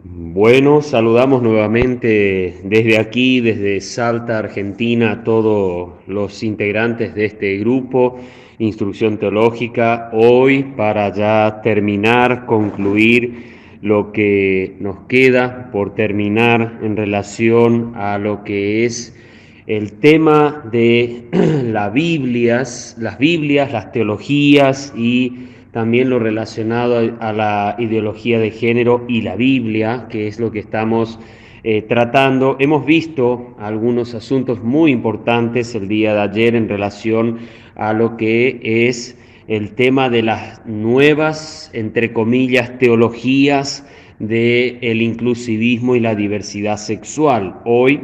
Bueno, saludamos nuevamente desde aquí, desde Salta, Argentina, a todos los integrantes de este grupo, Instrucción Teológica, hoy para ya terminar, concluir lo que nos queda por terminar en relación a lo que es el tema de las Biblias, las teologías y también lo relacionado a la ideología de género y la Biblia, que es lo que estamos tratando. Hemos visto algunos asuntos muy importantes el día de ayer en relación a lo que es el tema de las nuevas, entre comillas, teologías del inclusivismo y la diversidad sexual. Hoy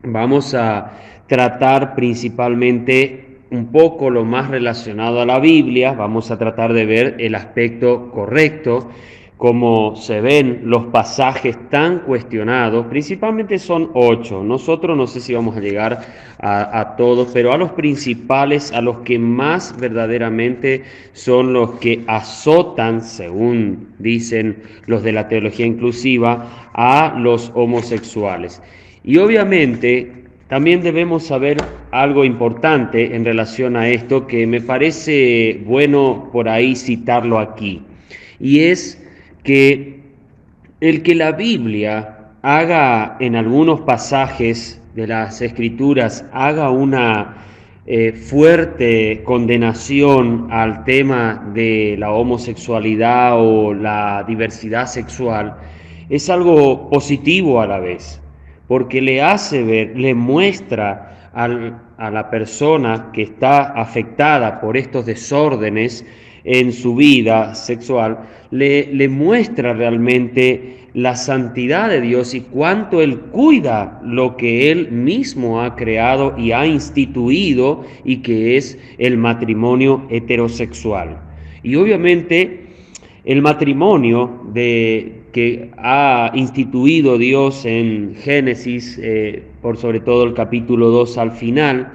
vamos a tratar principalmente un poco lo más relacionado a la Biblia, vamos a tratar de ver el aspecto correcto, cómo se ven los pasajes tan cuestionados, principalmente son 8, nosotros no sé si vamos a llegar a todos, pero a los principales, a los que más verdaderamente son los que azotan, según dicen los de la teología inclusiva, a los homosexuales. Y obviamente también debemos saber algo importante en relación a esto que me parece bueno por ahí citarlo aquí. Y es que la Biblia haga en algunos pasajes de las Escrituras, haga una fuerte condenación al tema de la homosexualidad o la diversidad sexual, es algo positivo a la vez, porque le hace ver, le muestra a la persona que está afectada por estos desórdenes en su vida sexual, le muestra realmente la santidad de Dios y cuánto Él cuida lo que Él mismo ha creado y ha instituido y que es el matrimonio heterosexual. Y obviamente el matrimonio que ha instituido Dios en Génesis, por sobre todo el capítulo 2 al final,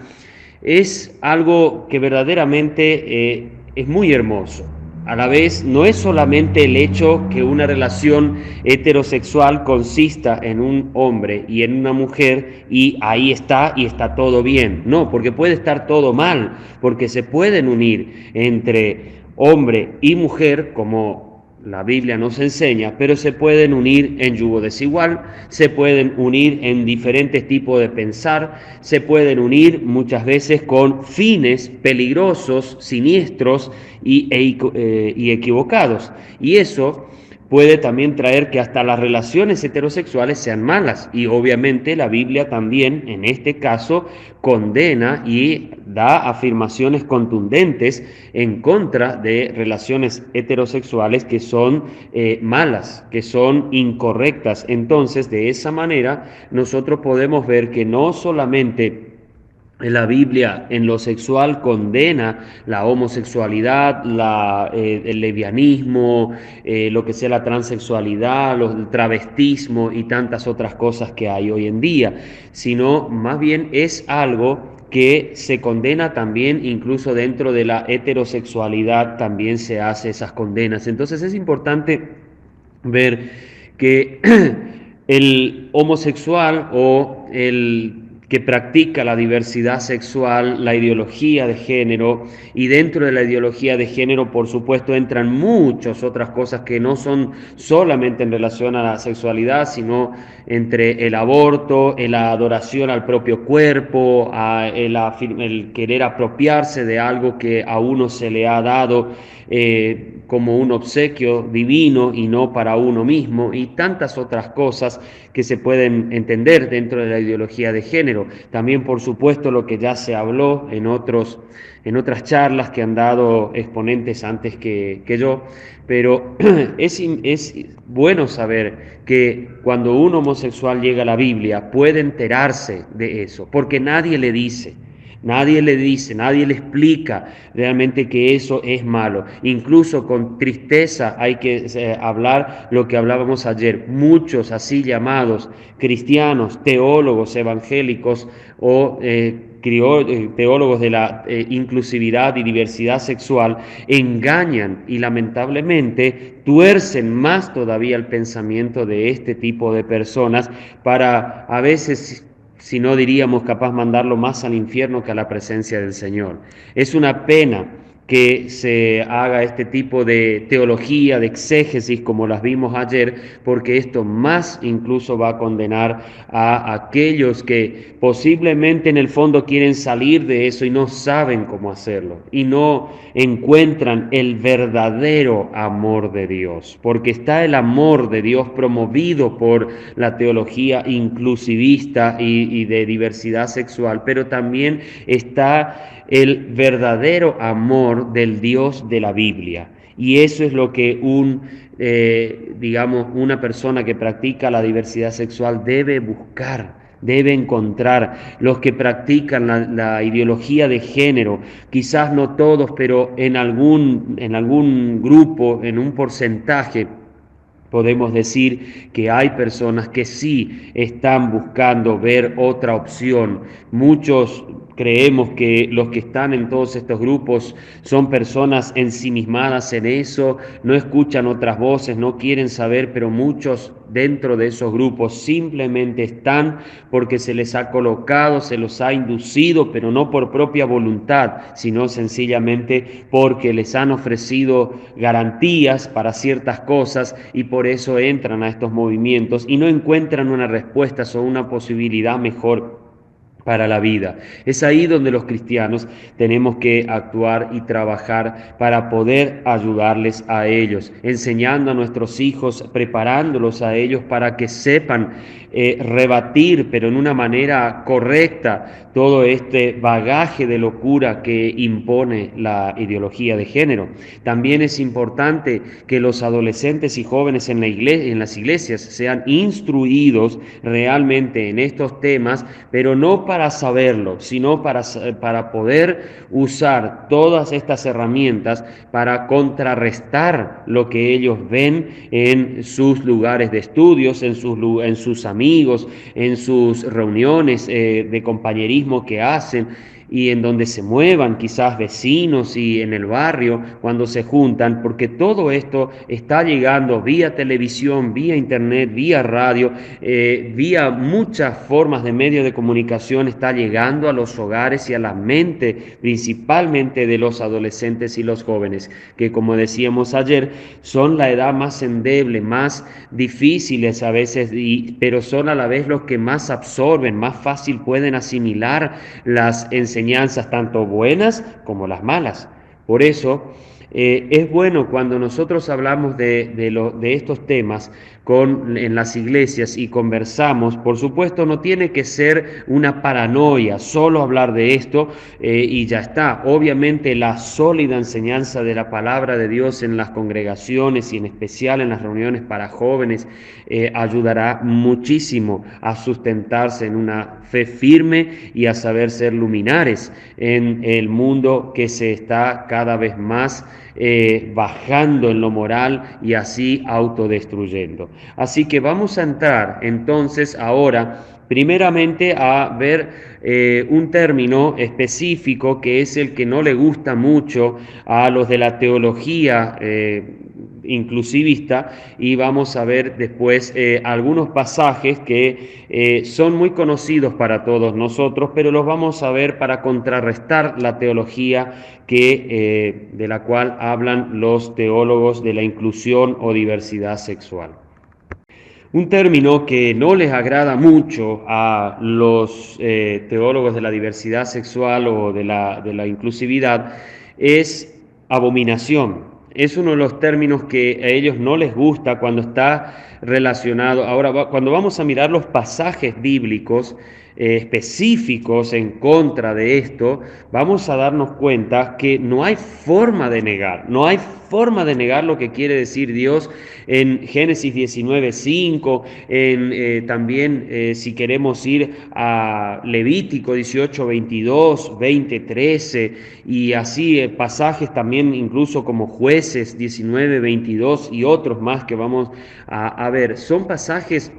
es algo que verdaderamente es muy hermoso. A la vez, no es solamente el hecho que una relación heterosexual consista en un hombre y en una mujer y ahí está y está todo bien. No, porque puede estar todo mal, porque se pueden unir entre hombre y mujer como la Biblia nos enseña, pero se pueden unir en yugo desigual, se pueden unir en diferentes tipos de pensar, se pueden unir muchas veces con fines peligrosos, siniestros y equivocados. Y eso puede también traer que hasta las relaciones heterosexuales sean malas. Y obviamente la Biblia también, en este caso, condena y da afirmaciones contundentes en contra de relaciones heterosexuales que son malas, que son incorrectas. Entonces, de esa manera, nosotros podemos ver que no solamente la Biblia en lo sexual condena la homosexualidad, el lesbianismo, lo que sea la transexualidad, el travestismo y tantas otras cosas que hay hoy en día, sino más bien es algo que se condena también, incluso dentro de la heterosexualidad también se hace esas condenas. Entonces es importante ver que el homosexual o el que practica la diversidad sexual, la ideología de género, y dentro de la ideología de género, por supuesto, entran muchas otras cosas que no son solamente en relación a la sexualidad, sino entre el aborto, la adoración al propio cuerpo, el querer apropiarse de algo que a uno se le ha dado como un obsequio divino y no para uno mismo, y tantas otras cosas que se pueden entender dentro de la ideología de género. También, por supuesto, lo que ya se habló en otras charlas que han dado exponentes antes que yo, pero es bueno saber que cuando un homosexual llega a la Biblia puede enterarse de eso, porque nadie le dice. Nadie le dice, nadie le explica realmente que eso es malo. Incluso con tristeza hay que hablar lo que hablábamos ayer. Muchos así llamados cristianos, teólogos evangélicos o teólogos de la inclusividad y diversidad sexual engañan y lamentablemente tuercen más todavía el pensamiento de este tipo de personas para a veces, si no diríamos, capaz mandarlo más al infierno que a la presencia del Señor. Es una pena que se haga este tipo de teología, de exégesis, como las vimos ayer, porque esto más incluso va a condenar a aquellos que posiblemente en el fondo quieren salir de eso y no saben cómo hacerlo, y no encuentran el verdadero amor de Dios, porque está el amor de Dios promovido por la teología inclusivista y de diversidad sexual, pero también está el verdadero amor del Dios de la Biblia. Y eso es lo que digamos, una persona que practica la diversidad sexual debe buscar, debe encontrar. Los que practican la ideología de género, quizás no todos, pero en algún grupo, en un porcentaje, podemos decir que hay personas que sí están buscando ver otra opción. Muchos creemos que los que están en todos estos grupos son personas ensimismadas en eso, no escuchan otras voces, no quieren saber, pero muchos dentro de esos grupos simplemente están porque se les ha colocado, se los ha inducido, pero no por propia voluntad, sino sencillamente porque les han ofrecido garantías para ciertas cosas y por eso entran a estos movimientos y no encuentran una respuesta o una posibilidad mejor para la vida. Es ahí donde los cristianos tenemos que actuar y trabajar para poder ayudarles a ellos, enseñando a nuestros hijos, preparándolos a ellos para que sepan rebatir, pero en una manera correcta, todo este bagaje de locura que impone la ideología de género. También es importante que los adolescentes y jóvenes en las iglesias sean instruidos realmente en estos temas, pero no para saberlo, sino para poder usar todas estas herramientas para contrarrestar lo que ellos ven en sus lugares de estudios, en sus amigos, en sus reuniones de compañerismo que hacen y en donde se muevan quizás vecinos y en el barrio cuando se juntan, porque todo esto está llegando vía televisión, vía internet, vía radio, vía muchas formas de medios de comunicación, está llegando a los hogares y a la mente principalmente de los adolescentes y los jóvenes, que como decíamos ayer, son la edad más endeble, más difíciles a veces, pero son a la vez los que más absorben, más fácil pueden asimilar las enseñanzas, tanto buenas como las malas. Por eso es bueno cuando nosotros hablamos de estos temas en las iglesias y conversamos. Por supuesto, no tiene que ser una paranoia solo hablar de esto y ya está. Obviamente la sólida enseñanza de la palabra de Dios en las congregaciones y en especial en las reuniones para jóvenes ayudará muchísimo a sustentarse en una fe firme y a saber ser luminares en el mundo que se está cada vez más bajando en lo moral y así autodestruyendo. Así que vamos a entrar entonces ahora primeramente a ver un término específico que es el que no le gusta mucho a los de la teología inclusivista, y vamos a ver después algunos pasajes que son muy conocidos para todos nosotros, pero los vamos a ver para contrarrestar la teología de la cual hablan los teólogos de la inclusión o diversidad sexual. Un término que no les agrada mucho a los teólogos de la diversidad sexual o de la inclusividad es abominación. Es uno de los términos que a ellos no les gusta cuando está relacionado. Ahora, cuando vamos a mirar los pasajes bíblicos específicos en contra de esto, vamos a darnos cuenta que no hay forma de negar, no hay forma de negar lo que quiere decir Dios en Génesis 19:5, también si queremos ir a Levítico 18:22, 20:13 y así pasajes también incluso como Jueces 19:22 y otros más que vamos a ver. Son pasajes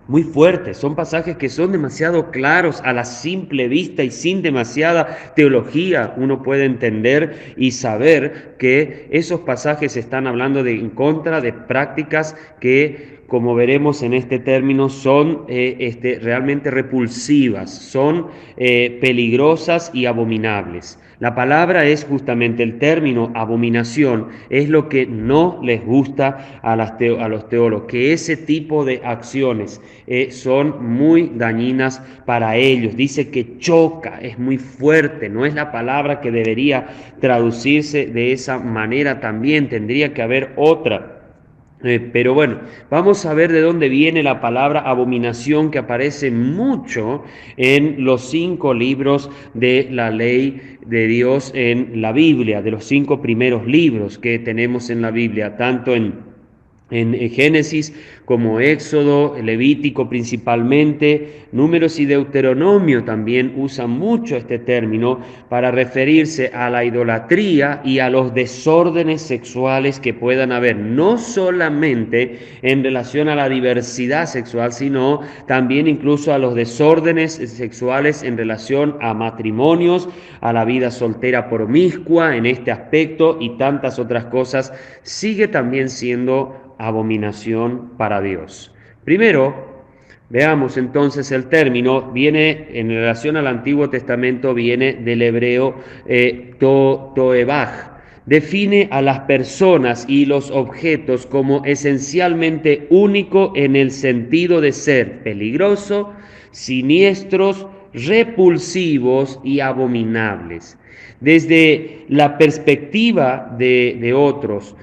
muy fuertes, son pasajes que son demasiado claros a la simple vista y sin demasiada teología. Uno puede entender y saber que esos pasajes están hablando en contra de prácticas que, como veremos en este término, son realmente repulsivas, son peligrosas y abominables. La palabra es justamente el término abominación, es lo que no les gusta a los teólogos, que ese tipo de acciones son muy dañinas para ellos. Dice que choca, es muy fuerte, no es la palabra que debería traducirse de esa manera también, tendría que haber otra. Pero bueno, vamos a ver de dónde viene la palabra abominación, que aparece mucho en los 5 libros de la ley de Dios en la Biblia, de los 5 primeros libros que tenemos en la Biblia, tanto en Génesis como Éxodo, Levítico principalmente, Números y Deuteronomio también usan mucho este término para referirse a la idolatría y a los desórdenes sexuales que puedan haber, no solamente en relación a la diversidad sexual, sino también incluso a los desórdenes sexuales en relación a matrimonios, a la vida soltera promiscua en este aspecto y tantas otras cosas. Sigue también siendo abominación para Dios. Primero, veamos entonces el término, viene en relación al Antiguo Testamento, viene del hebreo toebaj. Define a las personas y los objetos como esencialmente único en el sentido de ser peligroso, siniestros, repulsivos y abominables. Desde la perspectiva de otros,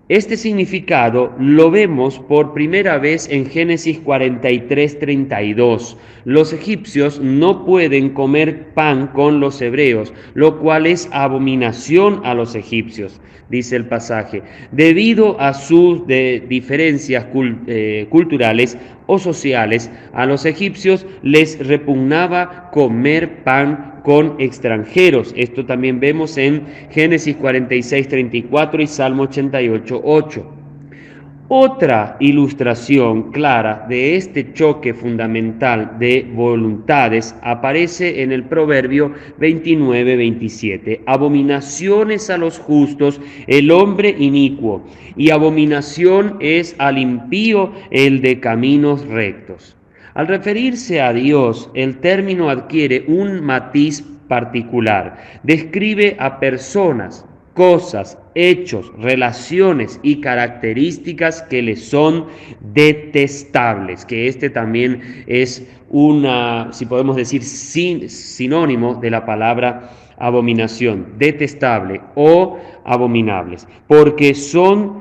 este significado lo vemos por primera vez en Génesis 43:32. Los egipcios no pueden comer pan con los hebreos, lo cual es abominación a los egipcios, dice el pasaje, debido a sus diferencias culturales o sociales. A los egipcios les repugnaba comer pan con extranjeros. Esto también vemos en Génesis 46:34 y Salmo 88:8. Otra ilustración clara de este choque fundamental de voluntades aparece en el Proverbio 29:27. Abominaciones a los justos el hombre inicuo, y abominación es al impío el de caminos rectos. Al referirse a Dios, el término adquiere un matiz particular. Describe a personas, cosas, hechos, relaciones y características que le son detestables, que este también es si podemos decir, sinónimo de la palabra abominación, detestable o abominables, porque son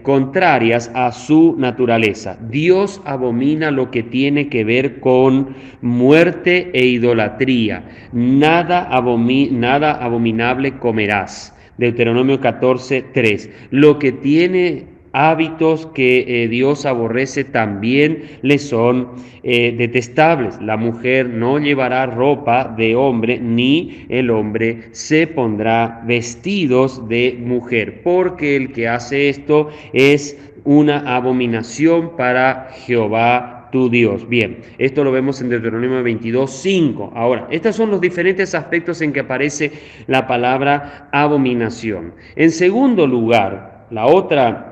contrarias a su naturaleza. Dios abomina lo que tiene que ver con muerte e idolatría. Nada abominable comerás. Deuteronomio 14:3. Lo que tiene hábitos que Dios aborrece también le son detestables. La mujer no llevará ropa de hombre, ni el hombre se pondrá vestidos de mujer, porque el que hace esto es una abominación para Jehová tu Dios. Bien, esto lo vemos en Deuteronomio 22:5. Ahora, estos son los diferentes aspectos en que aparece la palabra abominación. En segundo lugar, la otra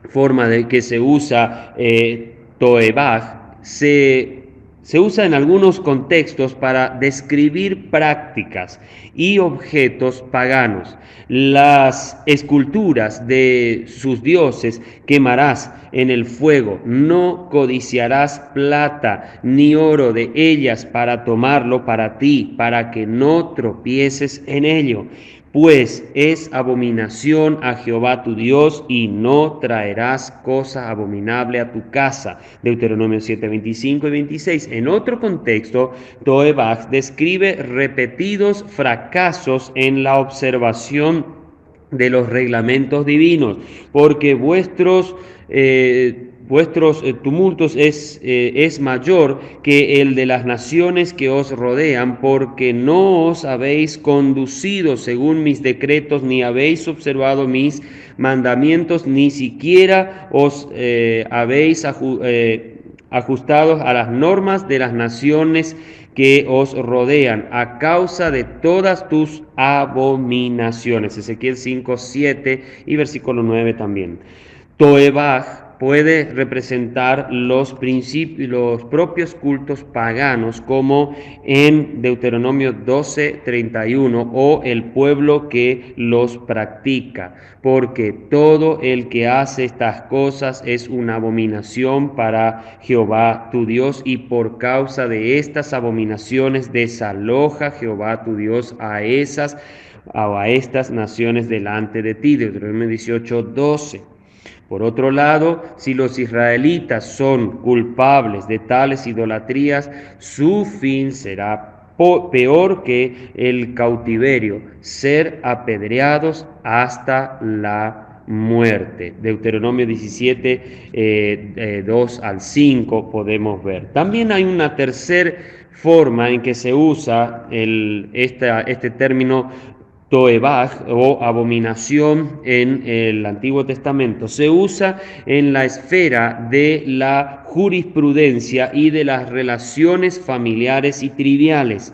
forma de que se usa toebaj se usa en algunos contextos para describir prácticas y objetos paganos. Las esculturas de sus dioses quemarás en el fuego, no codiciarás plata ni oro de ellas para tomarlo para ti, para que no tropieces en ello. Pues es abominación a Jehová tu Dios, y no traerás cosa abominable a tu casa. Deuteronomio 7:25 y 26. En otro contexto, toebaj describe repetidos fracasos en la observación de los reglamentos divinos, porque vuestros tumultos es mayor que el de las naciones que os rodean, porque no os habéis conducido según mis decretos, ni habéis observado mis mandamientos, ni siquiera os habéis ajustados a las normas de las naciones que os rodean, a causa de todas tus abominaciones. Ezequiel 5, 7 y versículo 9 también. Toebaj puede representar los propios cultos paganos, como en Deuteronomio 12:31, o el pueblo que los practica, porque todo el que hace estas cosas es una abominación para Jehová tu Dios, y por causa de estas abominaciones desaloja Jehová tu Dios a estas naciones delante de ti. Deuteronomio 18:12. Por otro lado, si los israelitas son culpables de tales idolatrías, su fin será peor que el cautiverio, ser apedreados hasta la muerte. Deuteronomio 17, 2 al 5 podemos ver. También hay una tercera forma en que se usa este término Toebaj o abominación en el Antiguo Testamento. Se usa en la esfera de la jurisprudencia y de las relaciones familiares y tribales.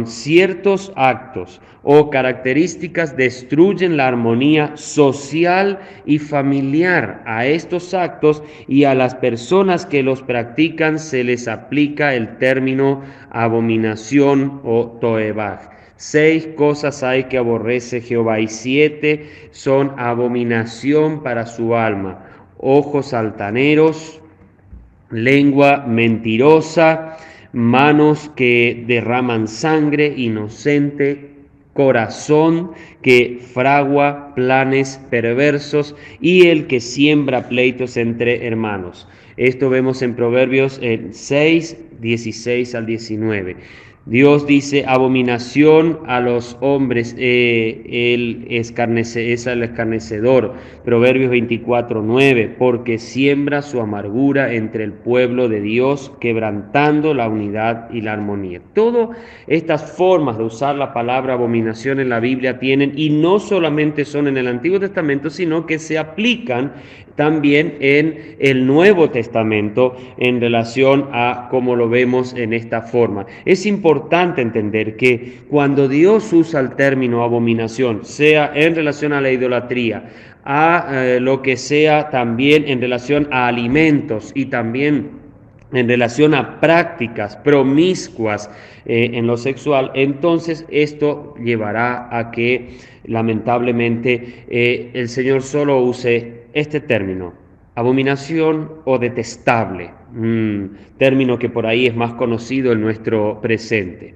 Ciertos actos o características destruyen la armonía social y familiar. A estos actos y a las personas que los practican se les aplica el término abominación o Toebaj. 6 cosas hay que aborrece Jehová, y 7 son abominación para su alma: ojos altaneros, lengua mentirosa, manos que derraman sangre inocente, corazón que fragua planes perversos, y el que siembra pleitos entre hermanos. Esto vemos en Proverbios 6, 16 al 19. Dios dice: abominación a los hombres, es el escarnecedor. Proverbios 24:9, porque siembra su amargura entre el pueblo de Dios, quebrantando la unidad y la armonía. Todas estas formas de usar la palabra abominación en la Biblia tienen, y no solamente son en el Antiguo Testamento, sino que se aplican también en el Nuevo Testamento en relación a cómo lo vemos en esta forma. Es importante entender que cuando Dios usa el término abominación, sea en relación a la idolatría, a lo que sea también en relación a alimentos, y también en relación a prácticas promiscuas en lo sexual, entonces esto llevará a que lamentablemente el Señor solo use este término, abominación o detestable, término que por ahí es más conocido en nuestro presente.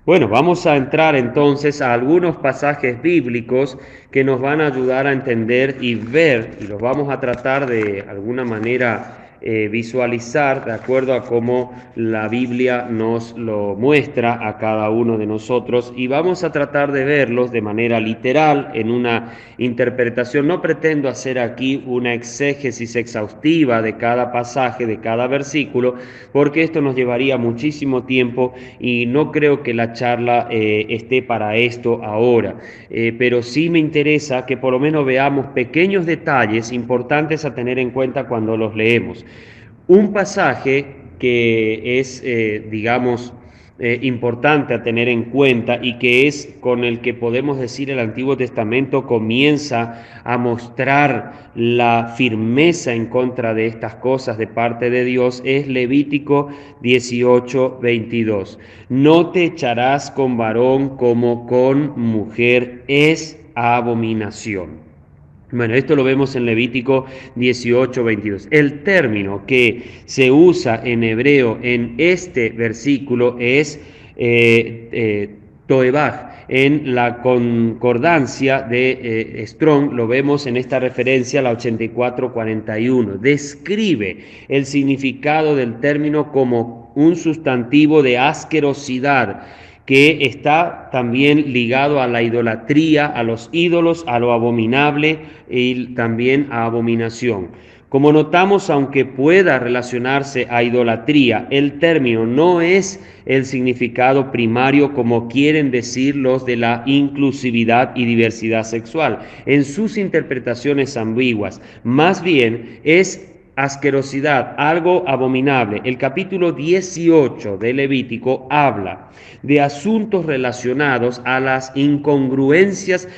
Bueno, vamos a entrar entonces a algunos pasajes bíblicos que nos van a ayudar a entender y ver, y los vamos a tratar de alguna manera visualizar de acuerdo a cómo la Biblia nos lo muestra a cada uno de nosotros, y vamos a tratar de verlos de manera literal en una interpretación. No pretendo hacer aquí una exégesis exhaustiva de cada pasaje, de cada versículo, porque esto nos llevaría muchísimo tiempo y no creo que la charla esté para esto ahora, pero sí me interesa que por lo menos veamos pequeños detalles importantes a tener en cuenta cuando los leemos. Un pasaje que es, importante a tener en cuenta, y que es con el que podemos decir el Antiguo Testamento comienza a mostrar la firmeza en contra de estas cosas de parte de Dios, es Levítico 18:22. No te echarás con varón como con mujer, es abominación. Bueno, esto lo vemos en Levítico 18:22. El término que se usa en hebreo en este versículo es Toebaj. En la concordancia de Strong lo vemos en esta referencia, la 84:41. Describe el significado del término como un sustantivo de asquerosidad, que está también ligado a la idolatría, a los ídolos, a lo abominable y también a abominación. Como notamos, aunque pueda relacionarse a idolatría, el término no es el significado primario como quieren decir los de la inclusividad y diversidad sexual en sus interpretaciones ambiguas. Más bien es asquerosidad, algo abominable. El capítulo 18 de Levítico habla de asuntos relacionados a las incongruencias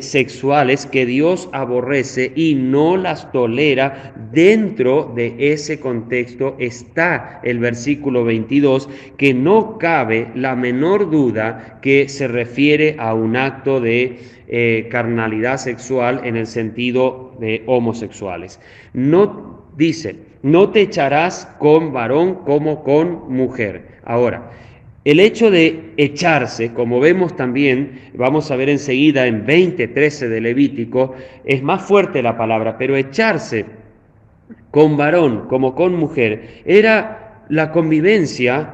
sexuales que Dios aborrece y no las tolera. Dentro de ese contexto está el versículo 22, que no cabe la menor duda que se refiere a un acto de carnalidad sexual en el sentido de homosexuales. No dice, no te echarás con varón como con mujer. Ahora, el hecho de echarse, como vemos también, vamos a ver enseguida en 20:13 de Levítico, es más fuerte la palabra, pero echarse con varón como con mujer era la convivencia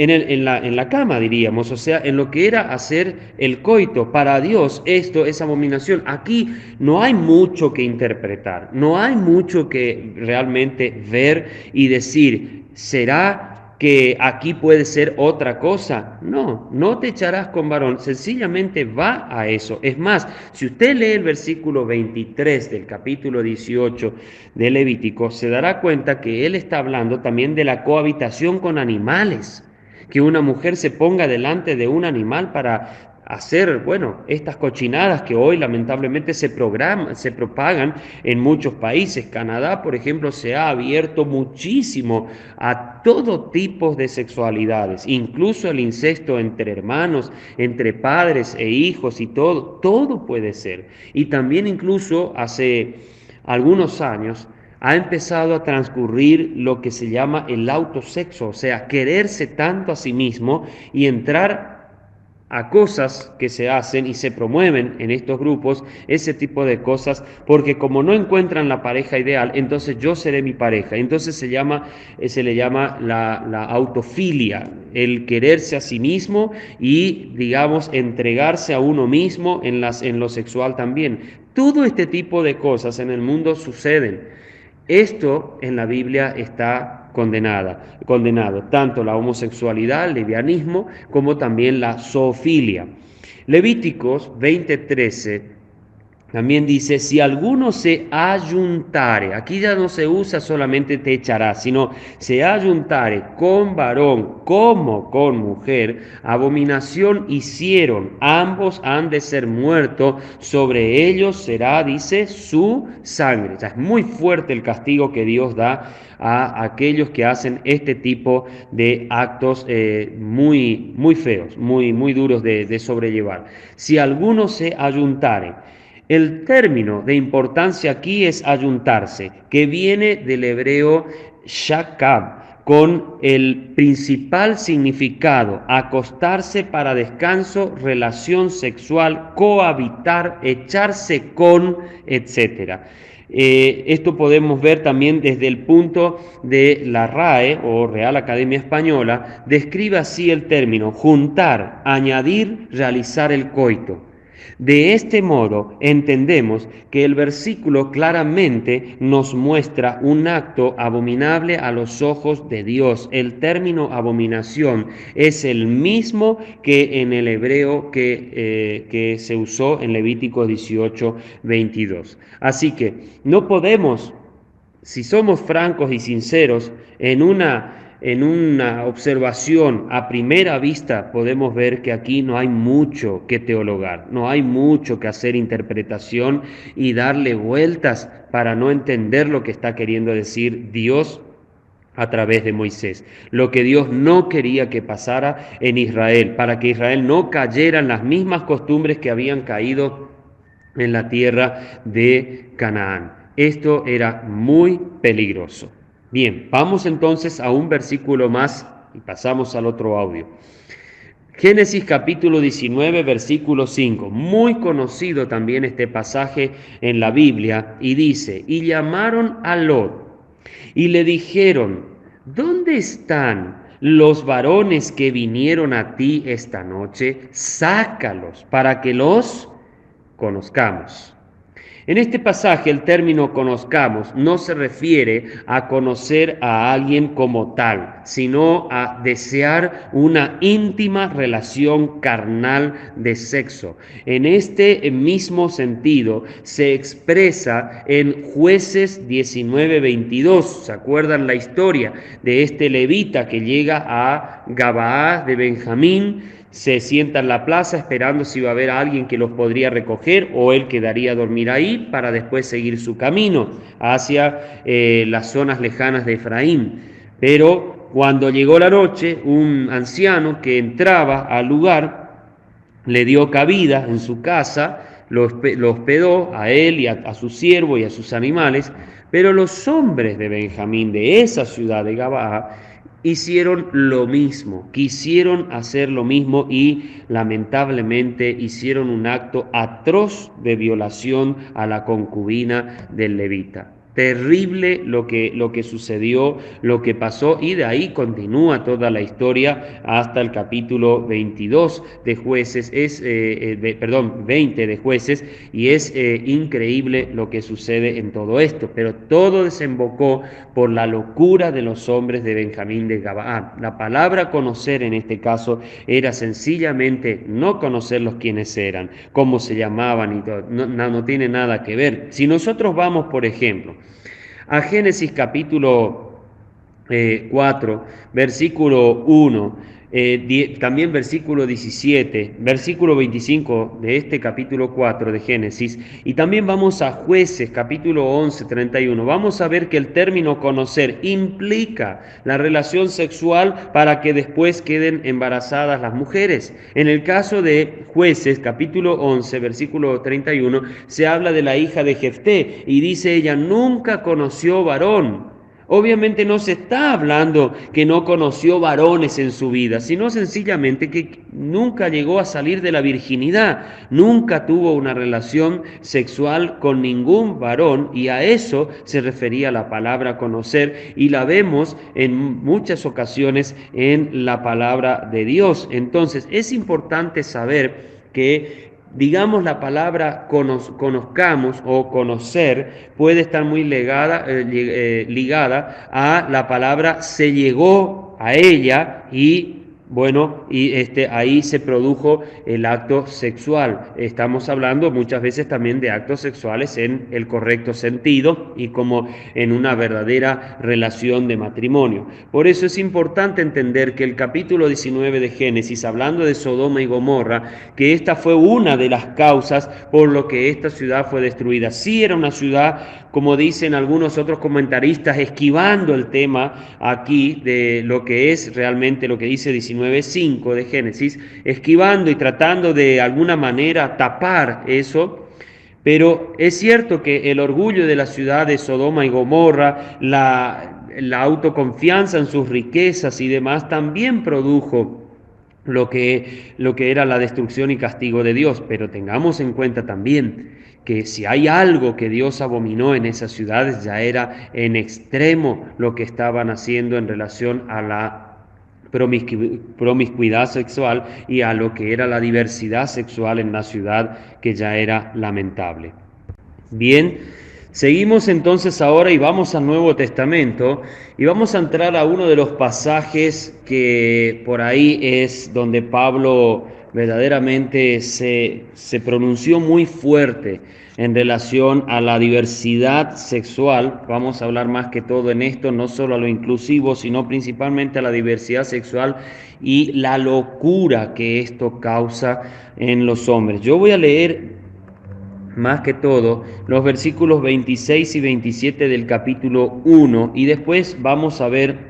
en la cama, diríamos, o sea, en lo que era hacer el coito. Para Dios esto es abominación. Aquí no hay mucho que interpretar, no hay mucho que realmente ver y decir, ¿será que aquí puede ser otra cosa? No, no te echarás con varón, sencillamente va a eso. Es más, si usted lee el versículo 23 del capítulo 18 de Levítico, se dará cuenta que él está hablando también de la cohabitación con animales, que una mujer se ponga delante de un animal para hacer, bueno, estas cochinadas que hoy lamentablemente se propagan en muchos países. Canadá, por ejemplo, se ha abierto muchísimo a todo tipo de sexualidades, incluso el incesto entre hermanos, entre padres e hijos y todo puede ser. Y también incluso hace algunos años ha empezado a transcurrir lo que se llama el autosexo, o sea, quererse tanto a sí mismo y entrar a cosas que se hacen y se promueven en estos grupos, ese tipo de cosas, porque como no encuentran la pareja ideal, entonces yo seré mi pareja. Entonces se le llama la autofilia, el quererse a sí mismo y, digamos, entregarse a uno mismo en lo sexual también. Todo este tipo de cosas en el mundo suceden. Esto en la Biblia está condenado, tanto la homosexualidad, el lesbianismo, como también la zoofilia. Levíticos 20:13 también dice, si alguno se ayuntare, aquí ya no se usa solamente te echará, sino se ayuntare con varón como con mujer, abominación hicieron, ambos han de ser muertos, sobre ellos será, dice, su sangre. O sea, es muy fuerte el castigo que Dios da a aquellos que hacen este tipo de actos muy, muy feos, muy duros de sobrellevar. Si alguno se ayuntare, el término de importancia aquí es ayuntarse, que viene del hebreo shakab, con el principal significado, acostarse para descanso, relación sexual, cohabitar, echarse con, etc. Esto podemos ver también desde el punto de la RAE o Real Academia Española, describe así el término, juntar, añadir, realizar el coito. De este modo entendemos que el versículo claramente nos muestra un acto abominable a los ojos de Dios. El término abominación es el mismo que en el hebreo que se usó en Levítico 18:22. Así que no podemos, si somos francos y sinceros, en una observación a primera vista podemos ver que aquí no hay mucho que teologar, no hay mucho que hacer interpretación y darle vueltas para no entender lo que está queriendo decir Dios a través de Moisés. Lo que Dios no quería que pasara en Israel, para que Israel no cayera en las mismas costumbres que habían caído en la tierra de Canaán. Esto era muy peligroso. Bien, vamos entonces a un versículo más y pasamos al otro audio. Génesis capítulo 19, versículo 5. Muy conocido también este pasaje en la Biblia y dice, y llamaron a Lot y le dijeron, ¿dónde están los varones que vinieron a ti esta noche? Sácalos para que los conozcamos. En este pasaje el término conozcamos no se refiere a conocer a alguien como tal, sino a desear una íntima relación carnal de sexo. En este mismo sentido se expresa en Jueces 19:22. ¿Se acuerdan la historia de este levita que llega a Gabaa de Benjamín? Se sienta en la plaza esperando si va a haber alguien que los podría recoger o él quedaría a dormir ahí para después seguir su camino hacia las zonas lejanas de Efraín. Pero cuando llegó la noche, un anciano que entraba al lugar le dio cabida en su casa, lo hospedó a él y a su siervo y a sus animales, pero los hombres de Benjamín, de esa ciudad de Gabaa, hicieron lo mismo, quisieron hacer lo mismo y lamentablemente hicieron un acto atroz de violación a la concubina del levita. Terrible lo que sucedió, lo que pasó, y de ahí continúa toda la historia hasta el capítulo 22 de Jueces, 20 de Jueces, y es increíble lo que sucede en todo esto, pero todo desembocó por la locura de los hombres de Benjamín de Gabaa. La palabra conocer en este caso era sencillamente no conocerlos quiénes eran, cómo se llamaban, y todo. No tiene nada que ver. Si nosotros vamos, por ejemplo, a Génesis capítulo 4, versículo 1, también versículo 17, versículo 25 de este capítulo 4 de Génesis, y también vamos a Jueces capítulo 11, 31, vamos a ver que el término conocer implica la relación sexual para que después queden embarazadas las mujeres. En el caso de Jueces capítulo 11, versículo 31, se habla de la hija de Jefté y dice ella, nunca conoció varón. Obviamente no se está hablando que no conoció varones en su vida, sino sencillamente que nunca llegó a salir de la virginidad, nunca tuvo una relación sexual con ningún varón, y a eso se refería la palabra conocer, y la vemos en muchas ocasiones en la palabra de Dios. Entonces es importante saber que, digamos, la palabra conozcamos o conocer puede estar muy ligada a la palabra se llegó a ella, y bueno, ahí se produjo el acto sexual. Estamos hablando muchas veces también de actos sexuales en el correcto sentido y como en una verdadera relación de matrimonio. Por eso es importante entender que el capítulo 19 de Génesis, hablando de Sodoma y Gomorra, que esta fue una de las causas por lo que esta ciudad fue destruida. Sí era una ciudad, como dicen algunos otros comentaristas, esquivando el tema aquí de lo que es realmente lo que dice 19:5 de Génesis, esquivando y tratando de alguna manera tapar eso. Pero es cierto que el orgullo de la ciudad de Sodoma y Gomorra, la autoconfianza en sus riquezas y demás, también produjo lo que era la destrucción y castigo de Dios. Pero tengamos en cuenta también que si hay algo que Dios abominó en esas ciudades, ya era en extremo lo que estaban haciendo en relación a la promiscuidad sexual y a lo que era la diversidad sexual en la ciudad, que ya era lamentable. Bien, seguimos entonces ahora y vamos al Nuevo Testamento y vamos a entrar a uno de los pasajes que por ahí es donde Pablo verdaderamente se pronunció muy fuerte en relación a la diversidad sexual. Vamos a hablar más que todo en esto, no solo a lo inclusivo, sino principalmente a la diversidad sexual y la locura que esto causa en los hombres. Yo voy a leer más que todo los versículos 26 y 27 del capítulo 1 y después vamos a ver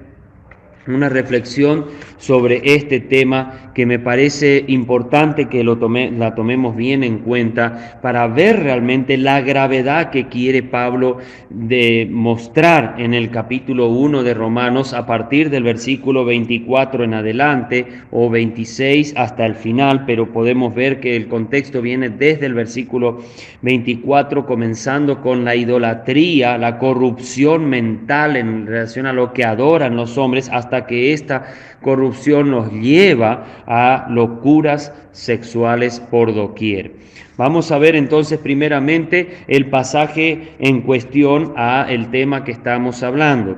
una reflexión sobre este tema que me parece importante que la tomemos bien en cuenta para ver realmente la gravedad que quiere Pablo demostrar en el capítulo 1 de Romanos a partir del versículo 24 en adelante o 26 hasta el final, pero podemos ver que el contexto viene desde el versículo 24, comenzando con la idolatría, la corrupción mental en relación a lo que adoran los hombres, hasta que esta corrupción nos lleva a locuras sexuales por doquier. Vamos a ver entonces primeramente el pasaje en cuestión a el tema que estamos hablando.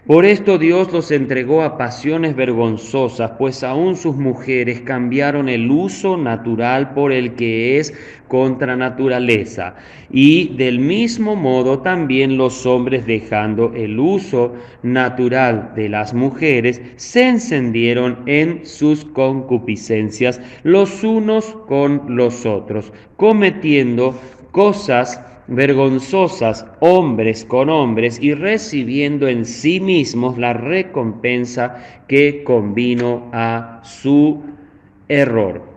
Por esto Dios los entregó a pasiones vergonzosas, pues aún sus mujeres cambiaron el uso natural por el que es contra naturaleza. Y del mismo modo también los hombres, dejando el uso natural de las mujeres, se encendieron en sus concupiscencias los unos con los otros, cometiendo cosas vergonzosas hombres con hombres y recibiendo en sí mismos la recompensa que convino a su error.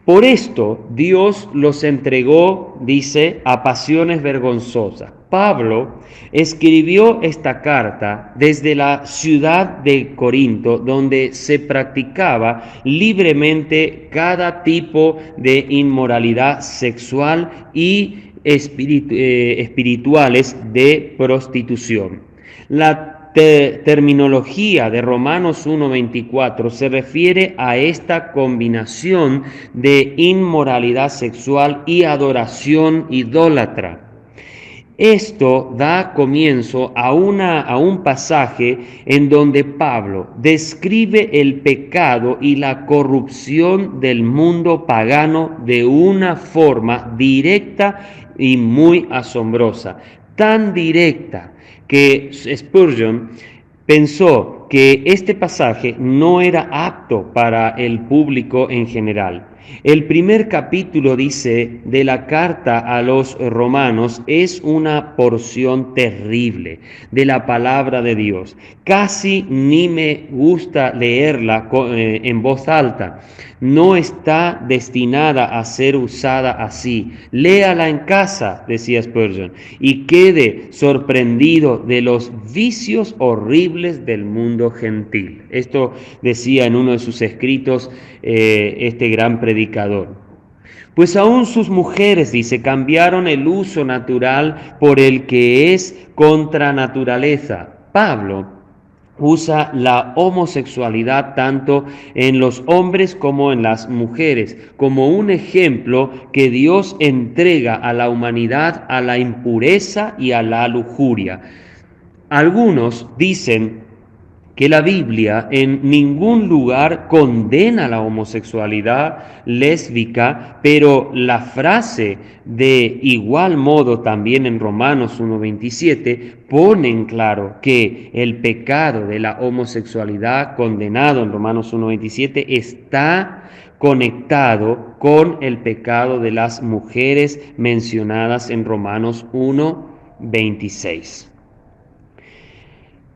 Por esto Dios los entregó, dice, a pasiones vergonzosas. Pablo escribió esta carta desde la ciudad de Corinto, donde se practicaba libremente cada tipo de inmoralidad sexual y espirituales de prostitución. La terminología de Romanos 1:24 se refiere a esta combinación de inmoralidad sexual y adoración idólatra. Esto da comienzo a un pasaje en donde Pablo describe el pecado y la corrupción del mundo pagano de una forma directa y muy asombrosa, tan directa que Spurgeon pensó que este pasaje no era apto para el público en general. El primer capítulo, dice, de la carta a los romanos es una porción terrible de la palabra de Dios. Casi ni me gusta leerla en voz alta. No está destinada a ser usada así. Léala en casa, decía Spurgeon, y quede sorprendido de los vicios horribles del mundo gentil. Esto decía en uno de sus escritos este gran predicador. Pues aún sus mujeres, dice, cambiaron el uso natural por el que es contra naturaleza. Pablo usa la homosexualidad tanto en los hombres como en las mujeres, como un ejemplo que Dios entrega a la humanidad a la impureza y a la lujuria. Algunos dicen que la Biblia en ningún lugar condena la homosexualidad lésbica, pero la frase de igual modo también en Romanos 1:27 pone en claro que el pecado de la homosexualidad condenado en Romanos 1:27 está conectado con el pecado de las mujeres mencionadas en Romanos 1:26.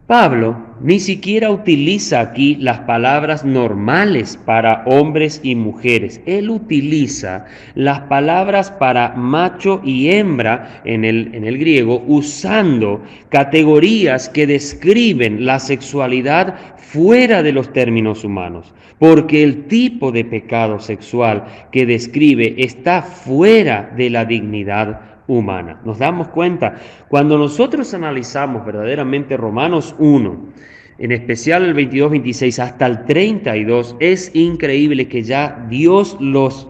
Pablo ni siquiera utiliza aquí las palabras normales para hombres y mujeres. Él utiliza las palabras para macho y hembra en el griego, usando categorías que describen la sexualidad fuera de los términos humanos, porque el tipo de pecado sexual que describe está fuera de la dignidad humana. Nos damos cuenta, cuando nosotros analizamos verdaderamente Romanos 1, en especial el 22, 26 hasta el 32, es increíble que ya Dios los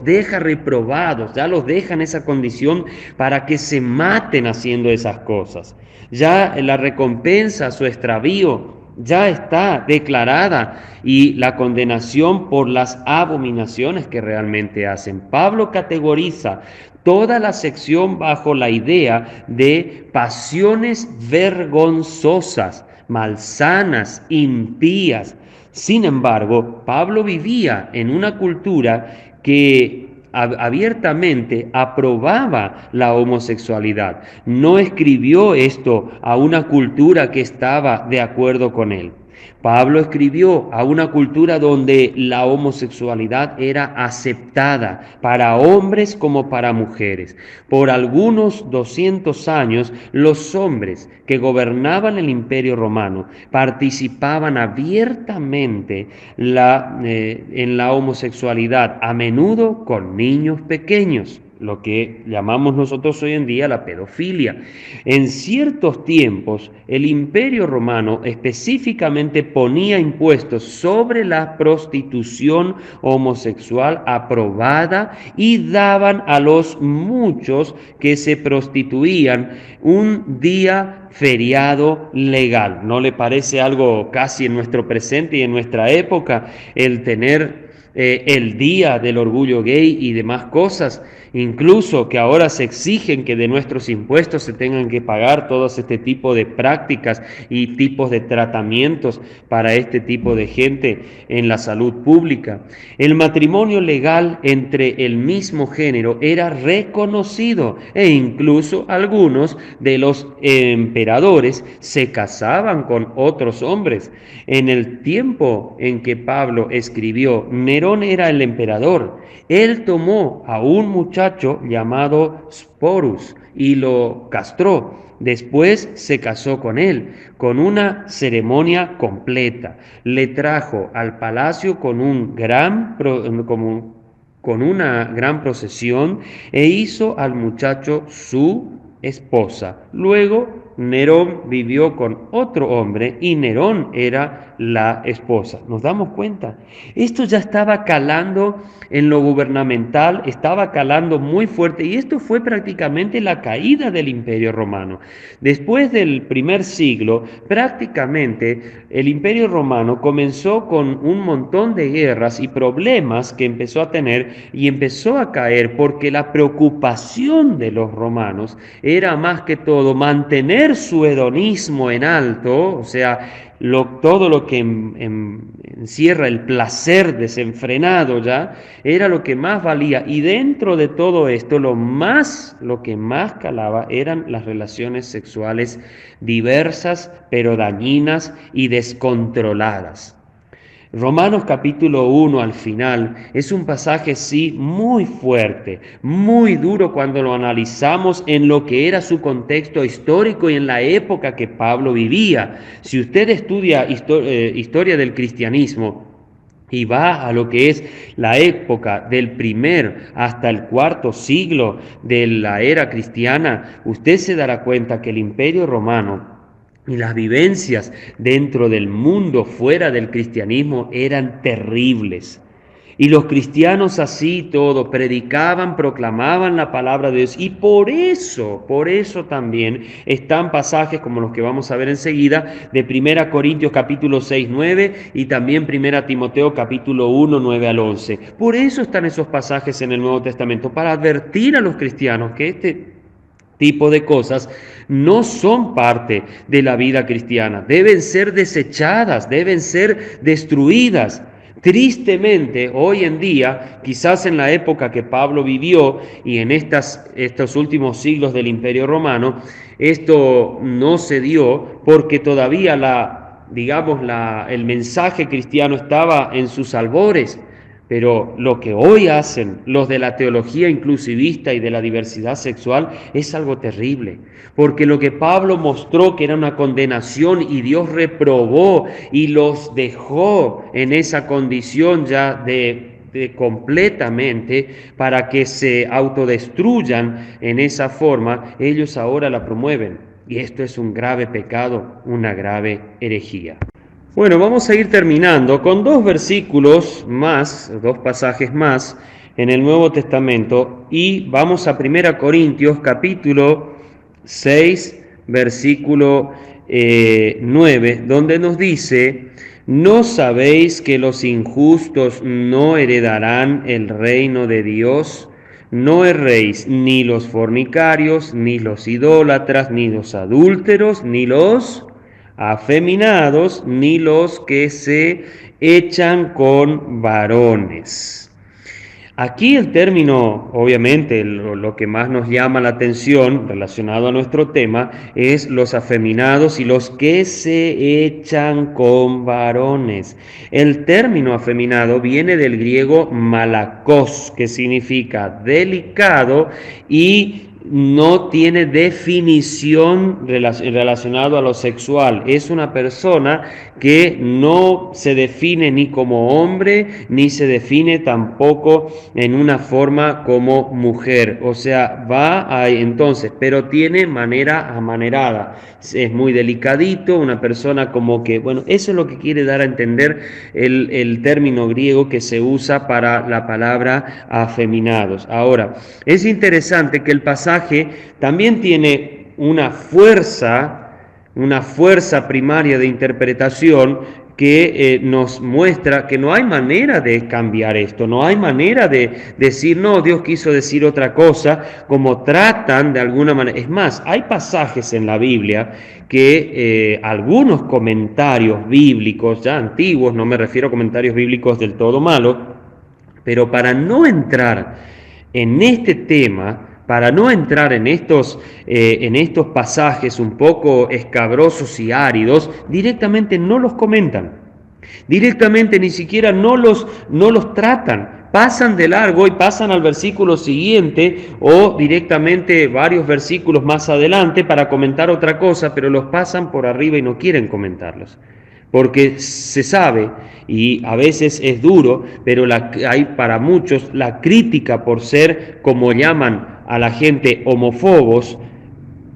deja reprobados, ya los deja en esa condición para que se maten haciendo esas cosas. Ya la recompensa a su extravío ya está declarada y la condenación por las abominaciones que realmente hacen. Pablo categoriza toda la sección bajo la idea de pasiones vergonzosas, malsanas, impías. Sin embargo, Pablo vivía en una cultura que abiertamente aprobaba la homosexualidad. No escribió esto a una cultura que estaba de acuerdo con él. Pablo escribió a una cultura donde la homosexualidad era aceptada para hombres como para mujeres. Por algunos 200 años, los hombres que gobernaban el Imperio Romano participaban abiertamente en la homosexualidad, a menudo con niños pequeños. lo que llamamos nosotros hoy en día la pedofilia. En ciertos tiempos, el Imperio Romano específicamente ponía impuestos sobre la prostitución homosexual aprobada y daban a los muchos que se prostituían un día feriado legal. ¿No le parece algo casi en nuestro presente y en nuestra época el tener el día del orgullo gay y demás cosas? Incluso que ahora se exigen que de nuestros impuestos se tengan que pagar todos este tipo de prácticas y tipos de tratamientos para este tipo de gente en la salud pública. El matrimonio legal entre el mismo género era reconocido e incluso algunos de los emperadores se casaban con otros hombres. En el tiempo en que Pablo escribió, Nerón era el emperador. Él tomó a un muchacho llamado Sporus y lo castró. Después se casó con él, con una ceremonia completa. Le trajo al palacio con una gran procesión e hizo al muchacho su esposa. Luego Nerón vivió con otro hombre y Nerón era la esposa. ¿Nos damos cuenta? Esto ya estaba calando en lo gubernamental, estaba calando muy fuerte y esto fue prácticamente la caída del Imperio Romano. Después del primer siglo, prácticamente el Imperio Romano comenzó con un montón de guerras y problemas que empezó a tener y empezó a caer porque la preocupación de los romanos era más que todo mantener su hedonismo en alto, o sea, todo lo que encierra el placer desenfrenado ya, era lo que más valía. Y dentro de todo esto, lo que más calaba eran las relaciones sexuales diversas, pero dañinas y descontroladas. Romanos capítulo 1 al final es un pasaje sí muy fuerte, muy duro cuando lo analizamos en lo que era su contexto histórico y en la época que Pablo vivía. Si usted estudia historia del cristianismo y va a lo que es la época del primer hasta el cuarto siglo de la era cristiana, usted se dará cuenta que el Imperio Romano y las vivencias dentro del mundo fuera del cristianismo eran terribles. Y los cristianos así todo predicaban, proclamaban la palabra de Dios. Y por eso también están pasajes como los que vamos a ver enseguida de 1 Corintios capítulo 6, 9 y también 1 Timoteo capítulo 1, 9 al 11. Por eso están esos pasajes en el Nuevo Testamento, para advertir a los cristianos que este tipo de cosas no son parte de la vida cristiana, deben ser desechadas, deben ser destruidas. Tristemente, hoy en día, quizás en la época que Pablo vivió y en estos últimos siglos del Imperio Romano, esto no se dio porque todavía el mensaje cristiano estaba en sus albores. Pero lo que hoy hacen los de la teología inclusivista y de la diversidad sexual es algo terrible, porque lo que Pablo mostró que era una condenación y Dios reprobó y los dejó en esa condición ya de completamente para que se autodestruyan en esa forma, ellos ahora la promueven. Y esto es un grave pecado, una grave herejía. Bueno, vamos a ir terminando con dos pasajes más en el Nuevo Testamento y vamos a 1 Corintios capítulo 6, versículo 9, donde nos dice: ¿no sabéis que los injustos no heredarán el reino de Dios? No erréis, ni los fornicarios, ni los idólatras, ni los adúlteros, ni los afeminados, ni los que se echan con varones. Aquí el término, obviamente, lo que más nos llama la atención relacionado a nuestro tema es los afeminados y los que se echan con varones. El término afeminado viene del griego malakos, que significa delicado y no tiene definición relacionado a lo sexual. Es una persona que no se define ni como hombre, ni se define tampoco en una forma como mujer. O sea, va ahí entonces, pero tiene manera amanerada. Es muy delicadito, una persona como que, bueno, eso es lo que quiere dar a entender el término griego que se usa para la palabra afeminados. Ahora, es interesante que el pasaje también tiene una fuerza primaria de interpretación que nos muestra que no hay manera de cambiar esto, no hay manera de decir, no, Dios quiso decir otra cosa, como tratan de alguna manera. Es más, hay pasajes en la Biblia que algunos comentarios bíblicos, ya antiguos, no me refiero a comentarios bíblicos del todo malos, pero para no entrar en este tema, para no entrar en estos pasajes un poco escabrosos y áridos, directamente no los comentan, directamente ni siquiera no los tratan, pasan de largo y pasan al versículo siguiente o directamente varios versículos más adelante para comentar otra cosa, pero los pasan por arriba y no quieren comentarlos. Porque se sabe, y a veces es duro, pero hay para muchos la crítica por ser, como llaman a la gente, homófobos.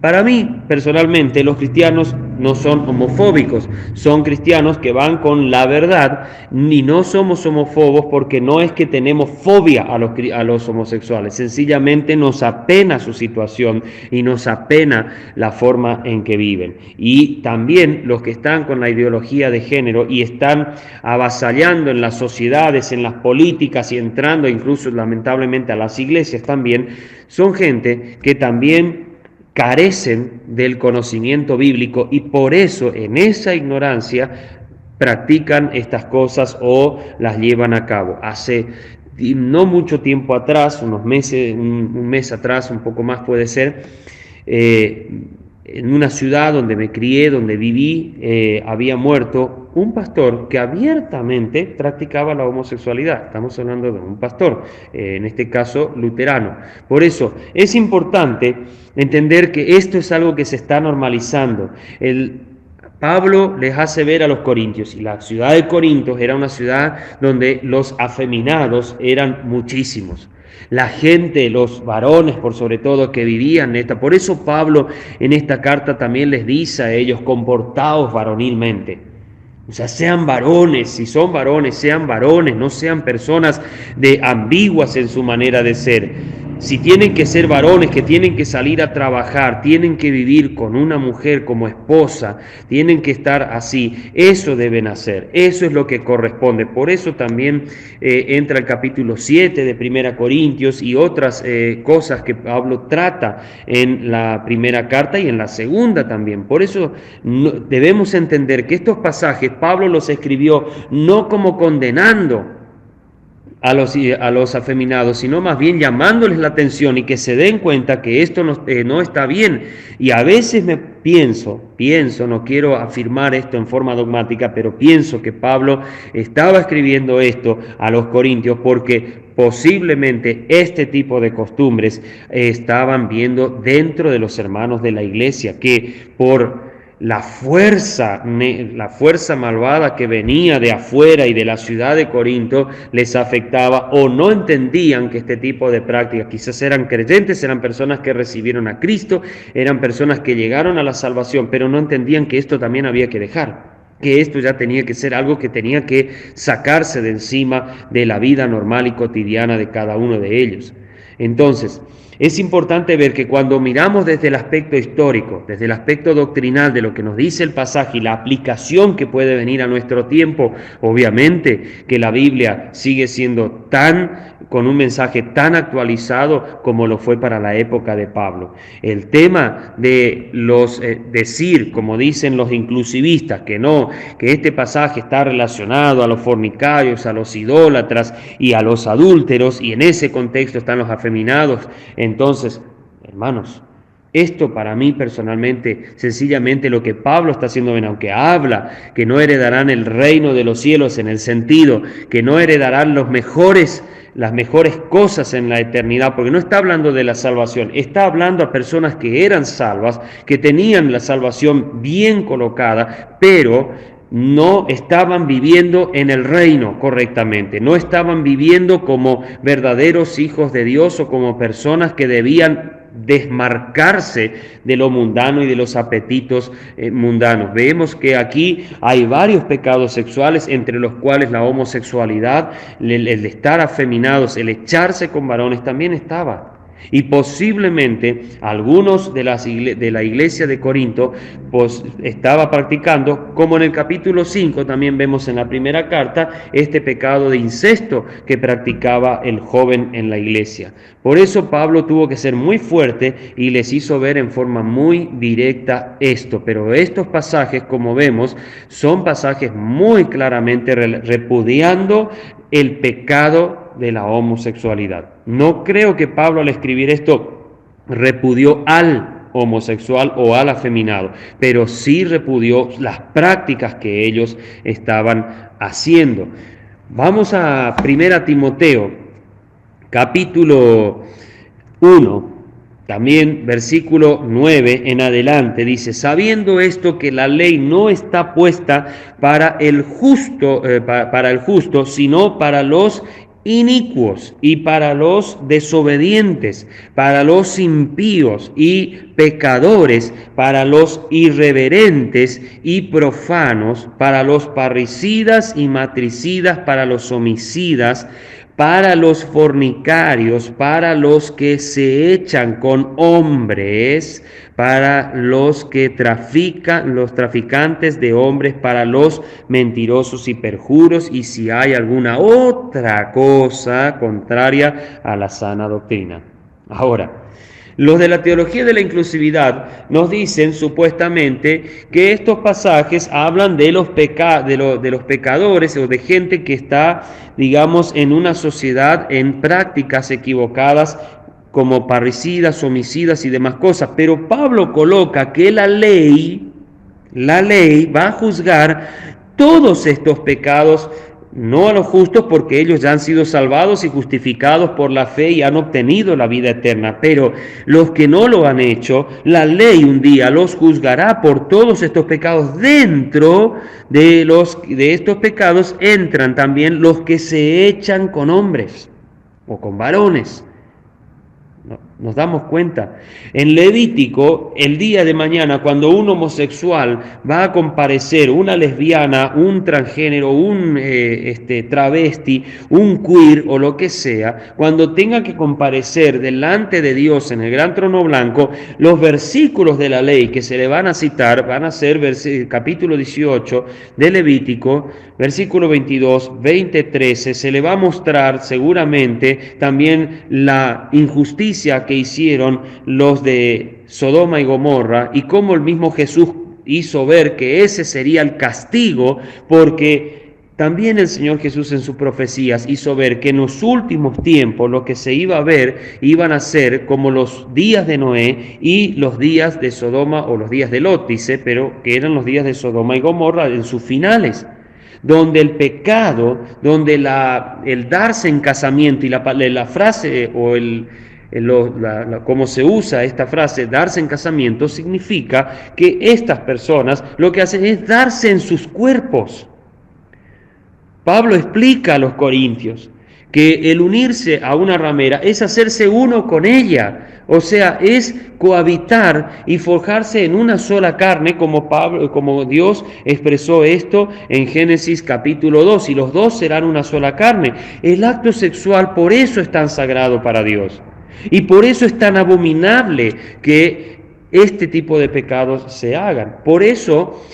Para mí, personalmente, los cristianos no son homofóbicos, son cristianos que van con la verdad, y no somos homofobos porque no es que tenemos fobia a los homosexuales, sencillamente nos apena su situación y nos apena la forma en que viven. Y también los que están con la ideología de género y están avasallando en las sociedades, en las políticas y entrando incluso lamentablemente a las iglesias también, son gente que también carecen del conocimiento bíblico y por eso en esa ignorancia practican estas cosas o las llevan a cabo. Hace no mucho tiempo atrás, unos meses, un mes atrás, un poco más puede ser, en una ciudad donde me crié, donde viví, había muerto un pastor que abiertamente practicaba la homosexualidad. Estamos hablando de un pastor, en este caso luterano. Por eso es importante entender que esto es algo que se está normalizando. Pablo les hace ver a los corintios, y la ciudad de Corintios era una ciudad donde los afeminados eran muchísimos. La gente, los varones por sobre todo que vivían esta. Por eso Pablo en esta carta también les dice a ellos, comportaos varonilmente. O sea, sean varones, si son varones, sean varones, no sean personas ambiguas en su manera de ser. Si tienen que ser varones, que tienen que salir a trabajar, tienen que vivir con una mujer como esposa, tienen que estar así, eso deben hacer, eso es lo que corresponde. Por eso también entra el capítulo 7 de Primera Corintios y otras cosas que Pablo trata en la primera carta y en la segunda también. Por eso debemos entender que estos pasajes Pablo los escribió no como condenando a los afeminados, sino más bien llamándoles la atención y que se den cuenta que esto no está bien. Y a veces pienso, no quiero afirmar esto en forma dogmática, pero pienso que Pablo estaba escribiendo esto a los corintios porque posiblemente este tipo de costumbres estaban viendo dentro de los hermanos de la iglesia, que por la fuerza malvada que venía de afuera y de la ciudad de Corinto les afectaba o no entendían que este tipo de prácticas, quizás eran creyentes, eran personas que recibieron a Cristo, eran personas que llegaron a la salvación, pero no entendían que esto también había que dejar, que esto ya tenía que ser algo que tenía que sacarse de encima de la vida normal y cotidiana de cada uno de ellos. Entonces, es importante ver que cuando miramos desde el aspecto histórico, desde el aspecto doctrinal de lo que nos dice el pasaje y la aplicación que puede venir a nuestro tiempo, obviamente que la Biblia sigue siendo con un mensaje tan actualizado como lo fue para la época de Pablo. El tema de decir, como dicen los inclusivistas, que este pasaje está relacionado a los fornicarios, a los idólatras y a los adúlteros, y en ese contexto están los afeminados. Entonces, hermanos, esto para mí personalmente, sencillamente lo que Pablo está haciendo bien, aunque habla que no heredarán el reino de los cielos en el sentido que no heredarán los mejores las mejores cosas en la eternidad, porque no está hablando de la salvación, está hablando a personas que eran salvas, que tenían la salvación bien colocada, pero no estaban viviendo en el reino correctamente, no estaban viviendo como verdaderos hijos de Dios o como personas que debían desmarcarse de lo mundano y de los apetitos mundanos. Vemos que aquí hay varios pecados sexuales, entre los cuales la homosexualidad, el estar afeminados, el echarse con varones también estaba. Y posiblemente algunos de la iglesia de Corinto pues, estaba practicando, como en el capítulo 5 también vemos en la primera carta, este pecado de incesto que practicaba el joven en la iglesia. Por eso Pablo tuvo que ser muy fuerte y les hizo ver en forma muy directa esto. Pero estos pasajes, como vemos, son pasajes muy claramente repudiando el pecado de la homosexualidad. No creo que Pablo al escribir esto repudió al homosexual o al afeminado, pero sí repudió las prácticas que ellos estaban haciendo. Vamos a 1 Timoteo, capítulo 1. También versículo 9 en adelante dice, sabiendo esto que la ley no está puesta para el justo, sino para los inicuos y para los desobedientes, para los impíos y pecadores, para los irreverentes y profanos, para los parricidas y matricidas, para los homicidas, para los fornicarios, para los que se echan con hombres, para los que trafican, los traficantes de hombres, para los mentirosos y perjuros, y si hay alguna otra cosa contraria a la sana doctrina. Ahora, los de la teología de la inclusividad nos dicen supuestamente que estos pasajes hablan de los pecadores o de gente que está, digamos, en una sociedad en prácticas equivocadas como parricidas, homicidas y demás cosas. Pero Pablo coloca que la ley va a juzgar todos estos pecados, no a los justos porque ellos ya han sido salvados y justificados por la fe y han obtenido la vida eterna, pero los que no lo han hecho, la ley un día los juzgará por todos estos pecados. Dentro de estos pecados entran también los que se echan con hombres o con varones. Nos damos cuenta. En Levítico, el día de mañana, cuando un homosexual va a comparecer, una lesbiana, un transgénero, un travesti, un queer o lo que sea, cuando tenga que comparecer delante de Dios en el gran trono blanco, los versículos de la ley que se le van a citar van a ser capítulo 18 de Levítico, versículo 22, 20, 13, se le va a mostrar seguramente también la injusticia que hicieron los de Sodoma y Gomorra y cómo el mismo Jesús hizo ver que ese sería el castigo, porque también el Señor Jesús en sus profecías hizo ver que en los últimos tiempos lo que se iba a ver iban a ser como los días de Noé y los días de Sodoma o los días de Lot, dice, pero que eran los días de Sodoma y Gomorra en sus finales, donde el pecado, donde el darse en casamiento y la frase o como se usa esta frase, darse en casamiento, significa que estas personas lo que hacen es darse en sus cuerpos. Pablo explica a los corintios que el unirse a una ramera es hacerse uno con ella, o sea, es cohabitar y forjarse en una sola carne, como Dios expresó esto en Génesis capítulo 2, y los dos serán una sola carne. El acto sexual por eso es tan sagrado para Dios, y por eso es tan abominable que este tipo de pecados se hagan. Por eso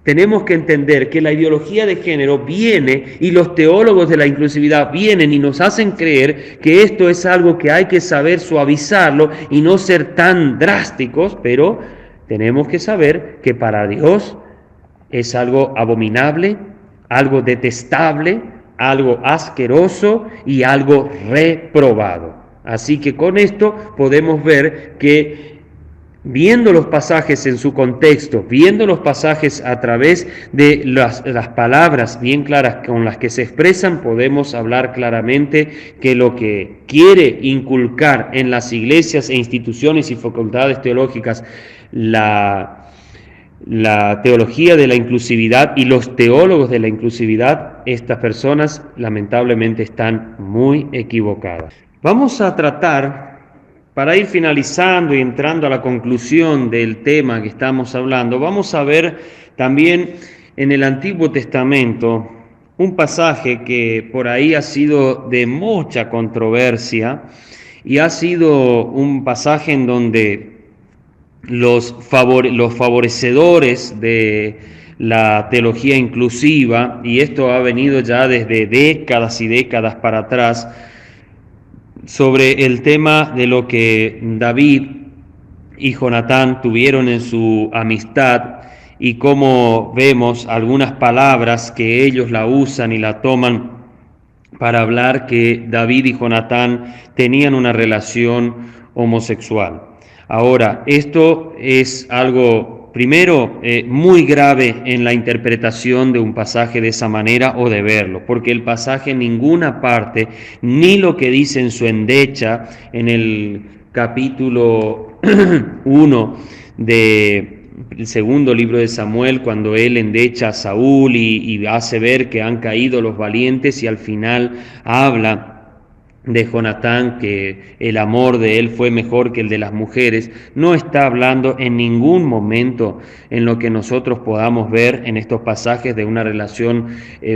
tenemos que entender que la ideología de género viene y los teólogos de la inclusividad vienen y nos hacen creer que esto es algo que hay que saber suavizarlo y no ser tan drásticos, pero tenemos que saber que para Dios es algo abominable, algo detestable, algo asqueroso y algo reprobado. Así que con esto podemos ver que viendo los pasajes en su contexto, viendo los pasajes a través de las palabras bien claras con las que se expresan, podemos hablar claramente que lo que quiere inculcar en las iglesias e instituciones y facultades teológicas la teología de la inclusividad y los teólogos de la inclusividad, estas personas lamentablemente están muy equivocadas. Vamos a tratar, para ir finalizando y entrando a la conclusión del tema que estamos hablando, vamos a ver también en el Antiguo Testamento un pasaje que por ahí ha sido de mucha controversia y ha sido un pasaje en donde los favorecedores de la teología inclusiva, y esto ha venido ya desde décadas y décadas para atrás, sobre el tema de lo que David y Jonatán tuvieron en su amistad y cómo vemos algunas palabras que ellos la usan y la toman para hablar que David y Jonatán tenían una relación homosexual. Ahora, esto es algo, primero, muy grave en la interpretación de un pasaje de esa manera o de verlo, porque el pasaje en ninguna parte, ni lo que dice en su endecha, en el capítulo 1 del segundo libro de Samuel, cuando él endecha a Saúl y hace ver que han caído los valientes, y al final habla de Jonatán, que el amor de él fue mejor que el de las mujeres, no está hablando en ningún momento en lo que nosotros podamos ver en estos pasajes de una relación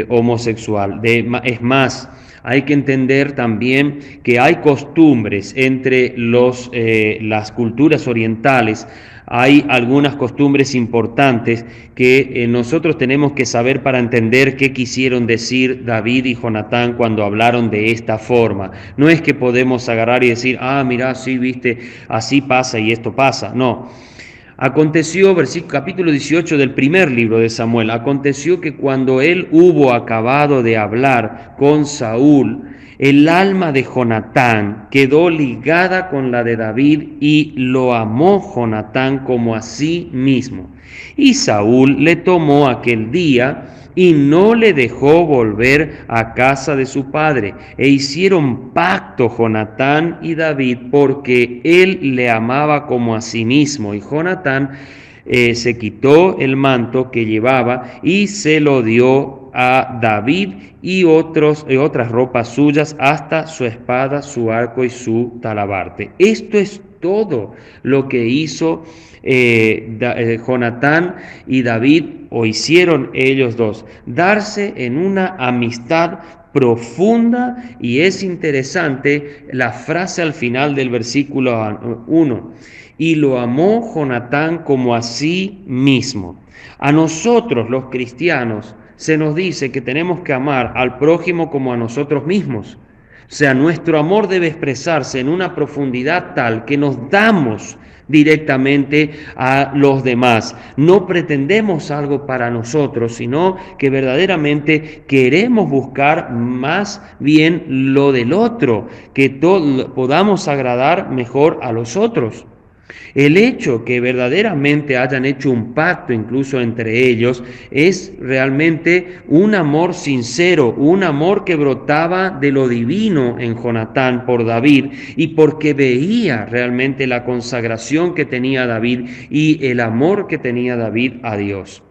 homosexual. Es más, hay que entender también que hay costumbres entre las culturas orientales. Hay algunas costumbres importantes que nosotros tenemos que saber para entender qué quisieron decir David y Jonatán cuando hablaron de esta forma. No es que podemos agarrar y decir, mirá, sí, viste, así pasa y esto pasa. No. Aconteció, capítulo 18 del primer libro de Samuel, aconteció que cuando él hubo acabado de hablar con Saúl, el alma de Jonatán quedó ligada con la de David y lo amó Jonatán como a sí mismo. Y Saúl le tomó aquel día y no le dejó volver a casa de su padre. E hicieron pacto Jonatán y David porque él le amaba como a sí mismo. Y Jonatán se quitó el manto que llevaba y se lo dio a David y otras ropas suyas, hasta su espada, su arco y su talabarte. Esto es todo lo que hizo Jonatán y David, o hicieron ellos dos, darse en una amistad profunda. Y es interesante la frase al final del versículo 1: y lo amó Jonatán como a sí mismo. A nosotros los cristianos se nos dice que tenemos que amar al prójimo como a nosotros mismos. O sea, nuestro amor debe expresarse en una profundidad tal que nos damos directamente a los demás. No pretendemos algo para nosotros, sino que verdaderamente queremos buscar más bien lo del otro, que podamos agradar mejor a los otros. El hecho que verdaderamente hayan hecho un pacto incluso entre ellos es realmente un amor sincero, un amor que brotaba de lo divino en Jonatán por David, y porque veía realmente la consagración que tenía David y el amor que tenía David a Dios.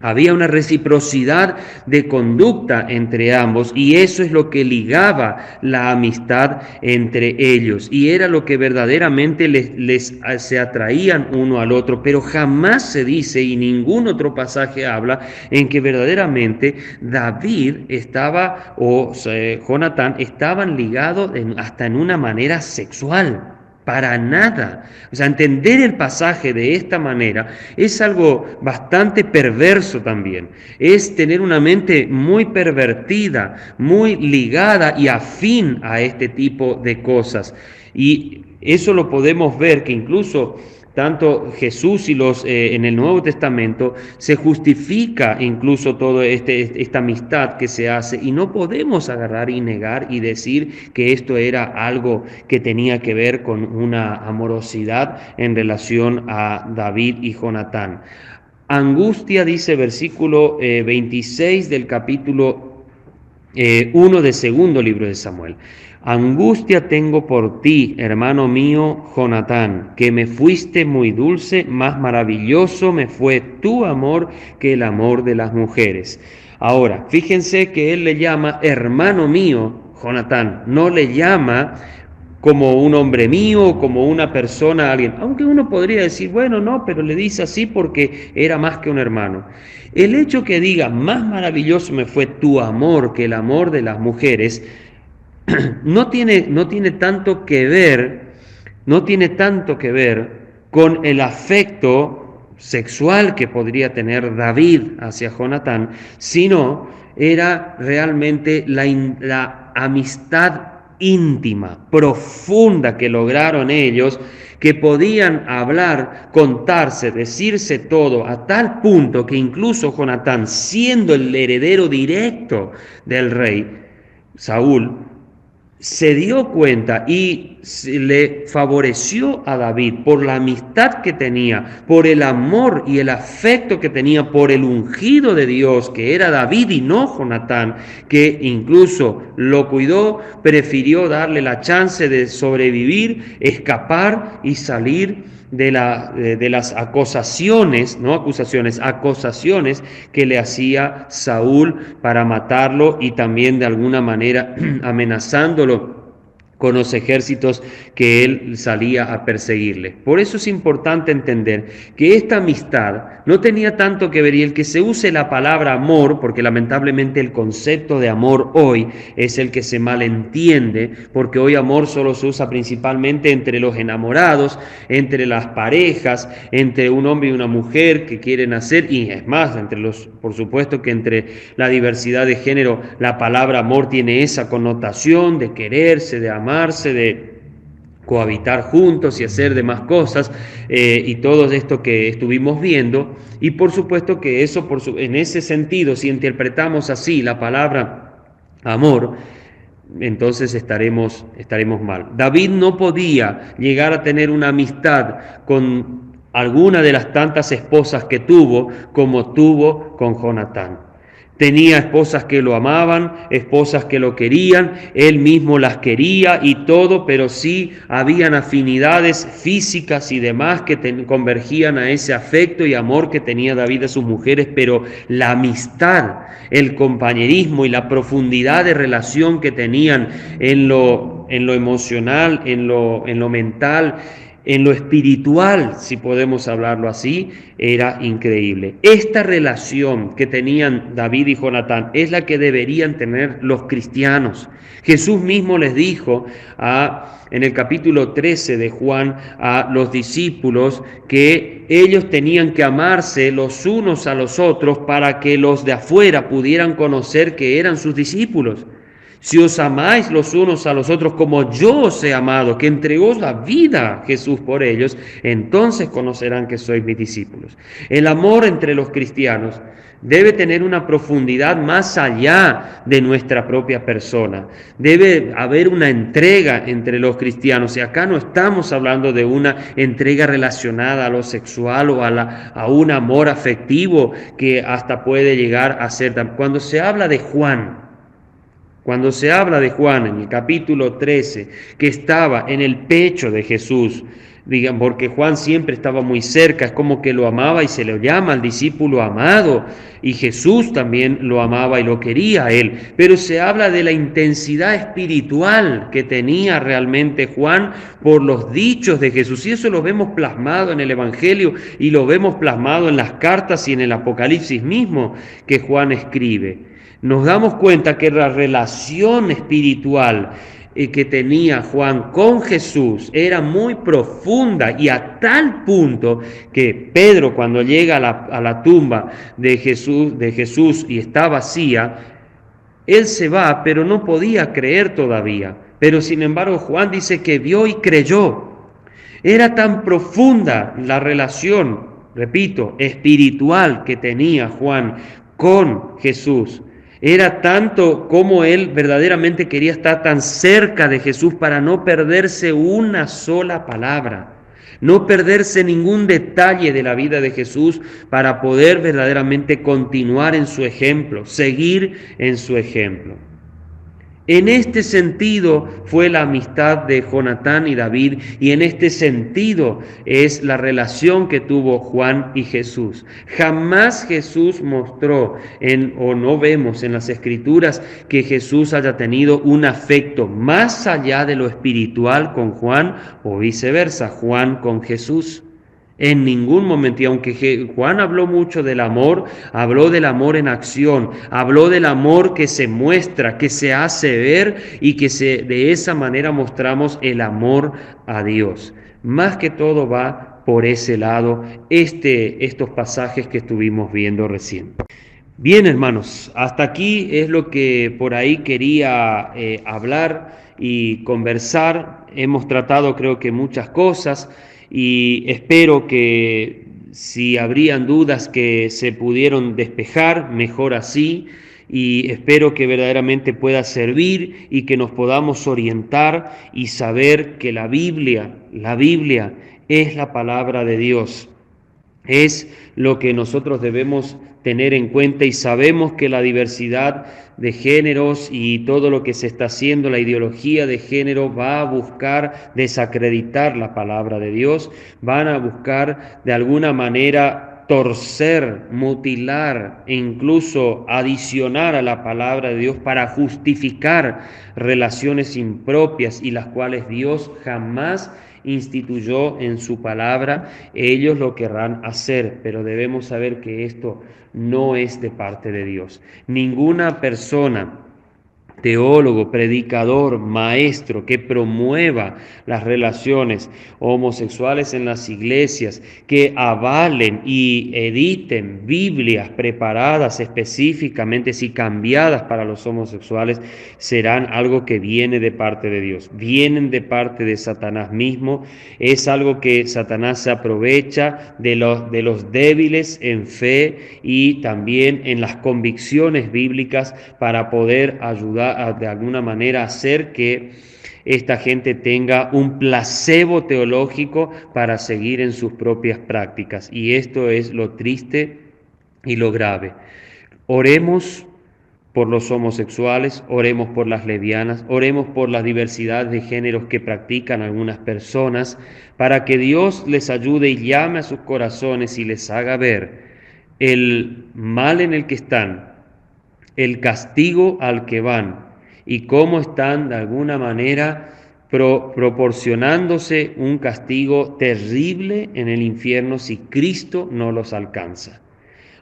Había una reciprocidad de conducta entre ambos, y eso es lo que ligaba la amistad entre ellos, y era lo que verdaderamente se atraían uno al otro. Pero jamás se dice, y ningún otro pasaje habla, en que verdaderamente David Jonatán estaban ligados hasta en una manera sexual. Para nada. O sea, entender el pasaje de esta manera es algo bastante perverso también. Es tener una mente muy pervertida, muy ligada y afín a este tipo de cosas. Y eso lo podemos ver, que incluso tanto Jesús y en el Nuevo Testamento se justifica incluso toda esta amistad que se hace, y no podemos agarrar y negar y decir que esto era algo que tenía que ver con una amorosidad en relación a David y Jonatán. Angustia, dice versículo 26 del capítulo 1 del segundo libro de Samuel. Angustia tengo por ti, hermano mío Jonatán, que me fuiste muy dulce, más maravilloso me fue tu amor que el amor de las mujeres. Ahora, fíjense que él le llama hermano mío Jonatán, no le llama como un hombre mío, como una persona, alguien. Aunque uno podría decir, bueno, no, pero le dice así porque era más que un hermano. El hecho que diga, más maravilloso me fue tu amor que el amor de las mujeres, no tiene tanto que ver, no tiene tanto que ver con el afecto sexual que podría tener David hacia Jonatán, sino era realmente la amistad íntima, profunda que lograron ellos, que podían hablar, contarse, decirse todo, a tal punto que incluso Jonatán, siendo el heredero directo del rey Saúl, se dio cuenta y le favoreció a David por la amistad que tenía, por el amor y el afecto que tenía por el ungido de Dios, que era David y no Jonatán, que incluso lo cuidó, prefirió darle la chance de sobrevivir, escapar y salir de las acusaciones, no acusaciones, acusaciones que le hacía Saúl para matarlo, y también de alguna manera amenazándolo con los ejércitos que él salía a perseguirle. Por eso es importante entender que esta amistad no tenía tanto que ver, y el que se use la palabra amor, porque lamentablemente el concepto de amor hoy es el que se malentiende, porque hoy amor solo se usa principalmente entre los enamorados, entre las parejas, entre un hombre y una mujer que quieren hacer, y es más, por supuesto que entre la diversidad de género, la palabra amor tiene esa connotación de quererse, de amarse, de cohabitar juntos y hacer demás cosas, y todo esto que estuvimos viendo. Y por supuesto que eso, en ese sentido, si interpretamos así la palabra amor, entonces estaremos mal. David no podía llegar a tener una amistad con alguna de las tantas esposas que tuvo como tuvo con Jonatán. Tenía esposas que lo amaban, esposas que lo querían, él mismo las quería y todo, pero sí habían afinidades físicas y demás que convergían a ese afecto y amor que tenía David a sus mujeres, pero la amistad, el compañerismo y la profundidad de relación que tenían en lo emocional, en lo mental, en lo espiritual, si podemos hablarlo así, era increíble. Esta relación que tenían David y Jonatán es la que deberían tener los cristianos. Jesús mismo les dijo en el capítulo 13 de Juan a los discípulos que ellos tenían que amarse los unos a los otros para que los de afuera pudieran conocer que eran sus discípulos. Si os amáis los unos a los otros como yo os he amado, que entregó la vida Jesús por ellos, entonces conocerán que sois mis discípulos. El amor entre los cristianos debe tener una profundidad más allá de nuestra propia persona. Debe haber una entrega entre los cristianos. Y acá no estamos hablando de una entrega relacionada a lo sexual o a un amor afectivo que hasta puede llegar a ser. Cuando se habla de Juan en el capítulo 13, que estaba en el pecho de Jesús, digan, porque Juan siempre estaba muy cerca, es como que lo amaba y se le llama al discípulo amado, y Jesús también lo amaba y lo quería a él, pero se habla de la intensidad espiritual que tenía realmente Juan por los dichos de Jesús, y eso lo vemos plasmado en el Evangelio y lo vemos plasmado en las cartas y en el Apocalipsis mismo que Juan escribe. Nos damos cuenta que la relación espiritual que tenía Juan con Jesús era muy profunda, y a tal punto que Pedro, cuando llega a la tumba de Jesús y está vacía, él se va, pero no podía creer todavía. Pero sin embargo Juan dice que vio y creyó. Era tan profunda la relación, repito, espiritual que tenía Juan con Jesús. Era tanto como él verdaderamente quería estar tan cerca de Jesús para no perderse una sola palabra, no perderse ningún detalle de la vida de Jesús para poder verdaderamente continuar en su ejemplo, seguir en su ejemplo. En este sentido fue la amistad de Jonatán y David, y en este sentido es la relación que tuvo Juan y Jesús. Jamás Jesús mostró o no vemos en las Escrituras que Jesús haya tenido un afecto más allá de lo espiritual con Juan o viceversa, Juan con Jesús. En ningún momento, y aunque Juan habló del amor en acción, habló del amor que se muestra, que se hace ver y que de esa manera mostramos el amor a Dios. Más que todo va por ese lado estos pasajes que estuvimos viendo recién. Bien, hermanos, hasta aquí es lo que por ahí quería hablar y conversar. Hemos tratado, creo que, muchas cosas y espero que si habrían dudas que se pudieron despejar, mejor así, y espero que verdaderamente pueda servir y que nos podamos orientar y saber que la Biblia es la palabra de Dios. Es lo que nosotros debemos tener en cuenta, y sabemos que la diversidad de géneros y todo lo que se está haciendo, la ideología de género, va a buscar desacreditar la palabra de Dios, van a buscar de alguna manera torcer, mutilar e incluso adicionar a la palabra de Dios para justificar relaciones impropias y las cuales Dios jamás instituyó en su palabra. Ellos lo querrán hacer, pero debemos saber que esto no es de parte de Dios. Ninguna persona, teólogo, predicador, maestro, que promueva las relaciones homosexuales en las iglesias, que avalen y editen Biblias preparadas específicamente y cambiadas para los homosexuales, serán algo que viene de parte de Dios, vienen de parte de Satanás mismo. Es algo que Satanás se aprovecha de los débiles en fe y también en las convicciones bíblicas para poder ayudar de alguna manera hacer que esta gente tenga un placebo teológico para seguir en sus propias prácticas. Y esto es lo triste y lo grave. Oremos por los homosexuales, oremos por las lesbianas, oremos por las diversidades de géneros que practican algunas personas, para que Dios les ayude y llame a sus corazones y les haga ver el mal en el que están, el castigo al que van y cómo están de alguna manera proporcionándose un castigo terrible en el infierno si Cristo no los alcanza.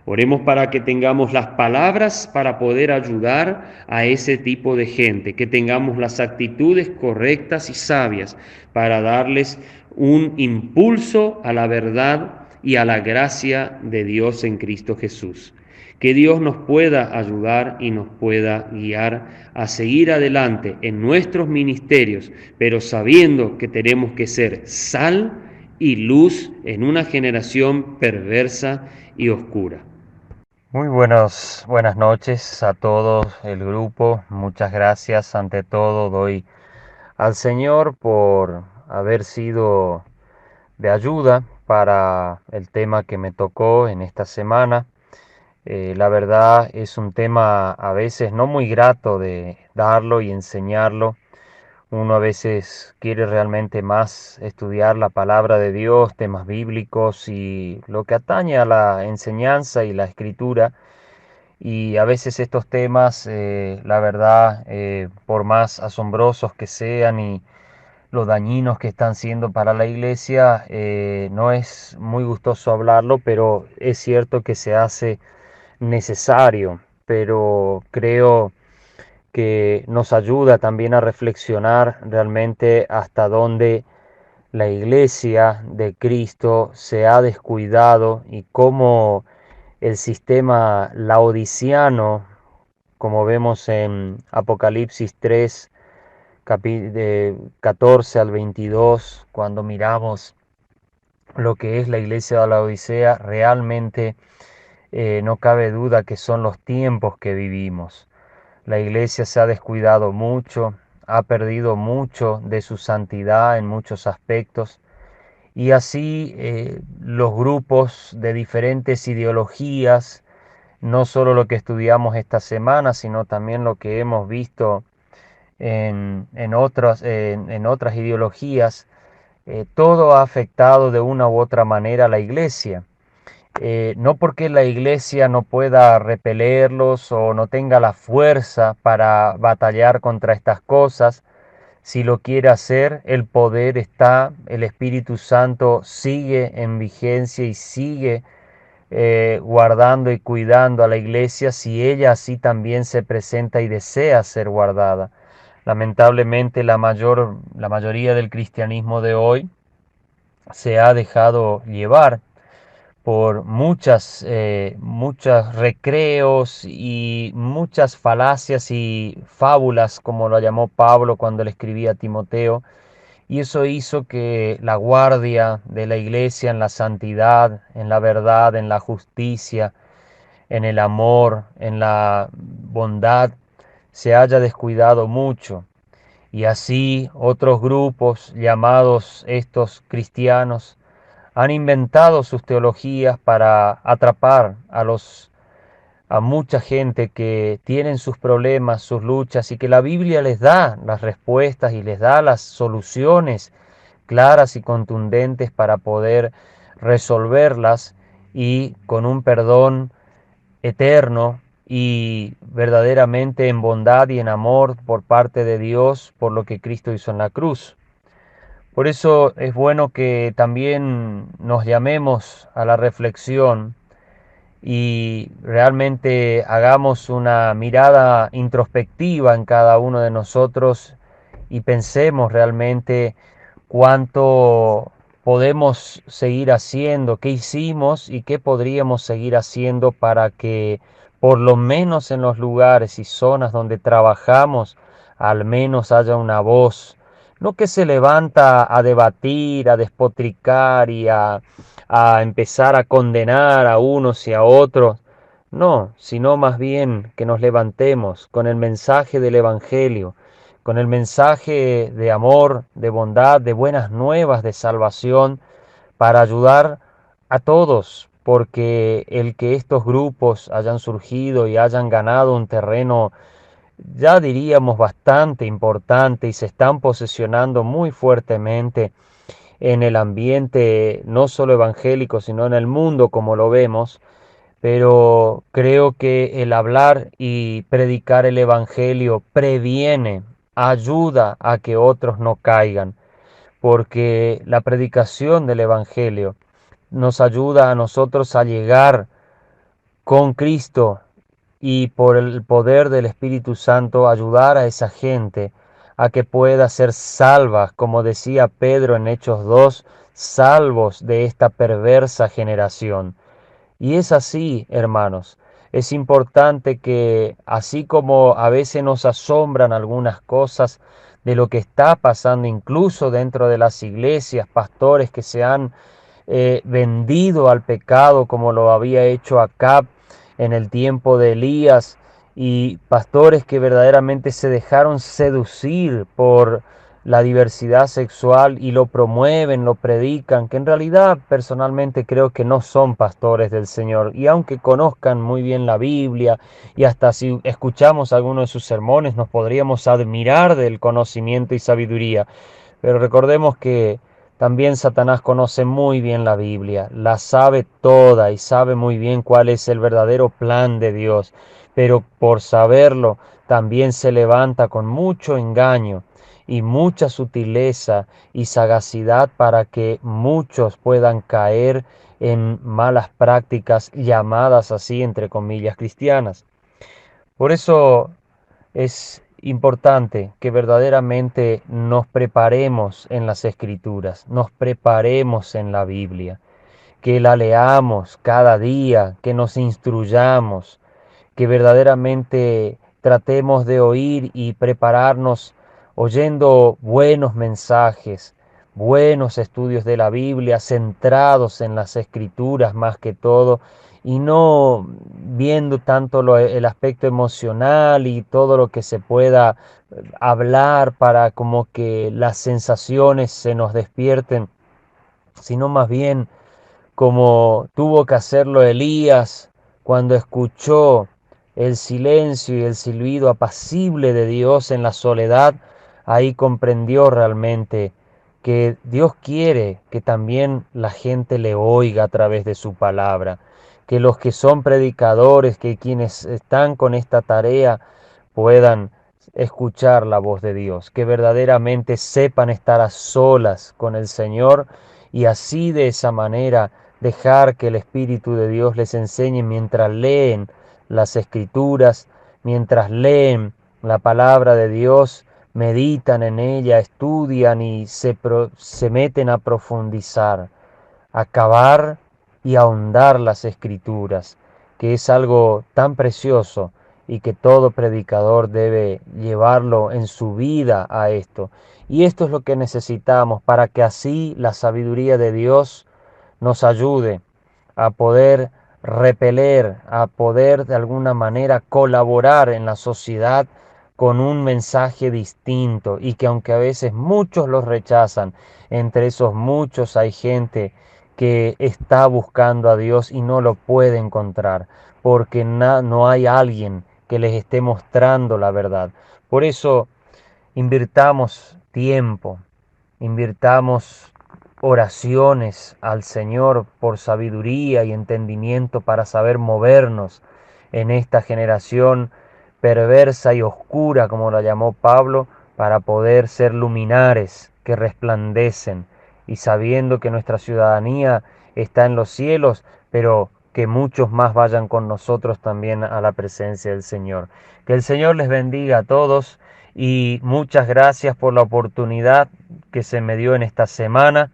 Oremos para que tengamos las palabras para poder ayudar a ese tipo de gente, que tengamos las actitudes correctas y sabias para darles un impulso a la verdad y a la gracia de Dios en Cristo Jesús. Que Dios nos pueda ayudar y nos pueda guiar a seguir adelante en nuestros ministerios, pero sabiendo que tenemos que ser sal y luz en una generación perversa y oscura. Muy buenas noches a todo el grupo. Muchas gracias. Ante todo, doy al Señor por haber sido de ayuda para el tema que me tocó en esta semana. La verdad es un tema a veces no muy grato de darlo y enseñarlo. Uno a veces quiere realmente más estudiar la palabra de Dios, temas bíblicos y lo que atañe a la enseñanza y la escritura. Y a veces estos temas, la verdad, por más asombrosos que sean y lo dañinos que están siendo para la iglesia, no es muy gustoso hablarlo, pero es cierto que se hace necesario. Pero creo que nos ayuda también a reflexionar realmente hasta dónde la iglesia de Cristo se ha descuidado y cómo el sistema laodiciano, como vemos en Apocalipsis 3, de 14 al 22, cuando miramos lo que es la iglesia de la Odisea, realmente no cabe duda que son los tiempos que vivimos. La iglesia se ha descuidado mucho, ha perdido mucho de su santidad en muchos aspectos y así los grupos de diferentes ideologías, no solo lo que estudiamos esta semana, sino también lo que hemos visto en otras ideologías, todo ha afectado de una u otra manera a la iglesia. No porque la iglesia no pueda repelerlos o no tenga la fuerza para batallar contra estas cosas, si lo quiere hacer, el poder está, el Espíritu Santo sigue en vigencia y sigue guardando y cuidando a la iglesia si ella así también se presenta y desea ser guardada. Lamentablemente la mayoría del cristianismo de hoy se ha dejado llevar por muchos recreos y muchas falacias y fábulas, como lo llamó Pablo cuando le escribía a Timoteo, y eso hizo que la guardia de la iglesia en la santidad, en la verdad, en la justicia, en el amor, en la bondad, se haya descuidado mucho. Y así otros grupos llamados estos cristianos han inventado sus teologías para atrapar a mucha gente que tienen sus problemas, sus luchas y que la Biblia les da las respuestas y les da las soluciones claras y contundentes para poder resolverlas y con un perdón eterno y verdaderamente en bondad y en amor por parte de Dios por lo que Cristo hizo en la cruz. Por eso es bueno que también nos llamemos a la reflexión y realmente hagamos una mirada introspectiva en cada uno de nosotros y pensemos realmente cuánto podemos seguir haciendo, qué hicimos y qué podríamos seguir haciendo para que por lo menos en los lugares y zonas donde trabajamos al menos haya una voz, no que se levanta a debatir, a despotricar y a empezar a condenar a unos y a otros, no, sino más bien que nos levantemos con el mensaje del Evangelio, con el mensaje de amor, de bondad, de buenas nuevas, de salvación, para ayudar a todos, porque el que estos grupos hayan surgido y hayan ganado un terreno, ya diríamos bastante importante y se están posesionando muy fuertemente en el ambiente no solo evangélico, sino en el mundo como lo vemos, pero creo que el hablar y predicar el Evangelio previene, ayuda a que otros no caigan, porque la predicación del Evangelio nos ayuda a nosotros a llegar con Cristo y por el poder del Espíritu Santo ayudar a esa gente a que pueda ser salva, como decía Pedro en Hechos 2, salvos de esta perversa generación. Y es así, hermanos. Es importante que, así como a veces nos asombran algunas cosas de lo que está pasando incluso dentro de las iglesias, pastores que se han vendido al pecado como lo había hecho Acab en el tiempo de Elías, y pastores que verdaderamente se dejaron seducir por la diversidad sexual y lo promueven, lo predican, que en realidad personalmente creo que no son pastores del Señor. Y aunque conozcan muy bien la Biblia y hasta si escuchamos algunos de sus sermones nos podríamos admirar del conocimiento y sabiduría, pero recordemos que también Satanás conoce muy bien la Biblia, la sabe toda y sabe muy bien cuál es el verdadero plan de Dios, pero por saberlo también se levanta con mucho engaño y mucha sutileza y sagacidad para que muchos puedan caer en malas prácticas llamadas así entre comillas cristianas. Por eso es importante que verdaderamente nos preparemos en las Escrituras, nos preparemos en la Biblia, que la leamos cada día, que nos instruyamos, que verdaderamente tratemos de oír y prepararnos oyendo buenos mensajes, buenos estudios de la Biblia, centrados en las Escrituras más que todo, y no viendo tanto el aspecto emocional y todo lo que se pueda hablar para como que las sensaciones se nos despierten, sino más bien como tuvo que hacerlo Elías cuando escuchó el silencio y el silbido apacible de Dios en la soledad. Ahí comprendió realmente que Dios quiere que también la gente le oiga a través de su palabra, que los que son predicadores, que quienes están con esta tarea puedan escuchar la voz de Dios, que verdaderamente sepan estar a solas con el Señor y así de esa manera dejar que el Espíritu de Dios les enseñe mientras leen las Escrituras, mientras leen la palabra de Dios, meditan en ella, estudian y se meten a profundizar, a cavar y ahondar las Escrituras, que es algo tan precioso y que todo predicador debe llevarlo en su vida a esto. Y esto es lo que necesitamos para que así la sabiduría de Dios nos ayude a poder repeler, a poder de alguna manera colaborar en la sociedad con un mensaje distinto y que aunque a veces muchos los rechazan, entre esos muchos hay gente que está buscando a Dios y no lo puede encontrar porque no hay alguien que les esté mostrando la verdad. Por eso invirtamos tiempo, invirtamos oraciones al Señor por sabiduría y entendimiento para saber movernos en esta generación perversa y oscura, como la llamó Pablo, para poder ser luminares que resplandecen y sabiendo que nuestra ciudadanía está en los cielos, pero que muchos más vayan con nosotros también a la presencia del Señor. Que el Señor les bendiga a todos y muchas gracias por la oportunidad que se me dio en esta semana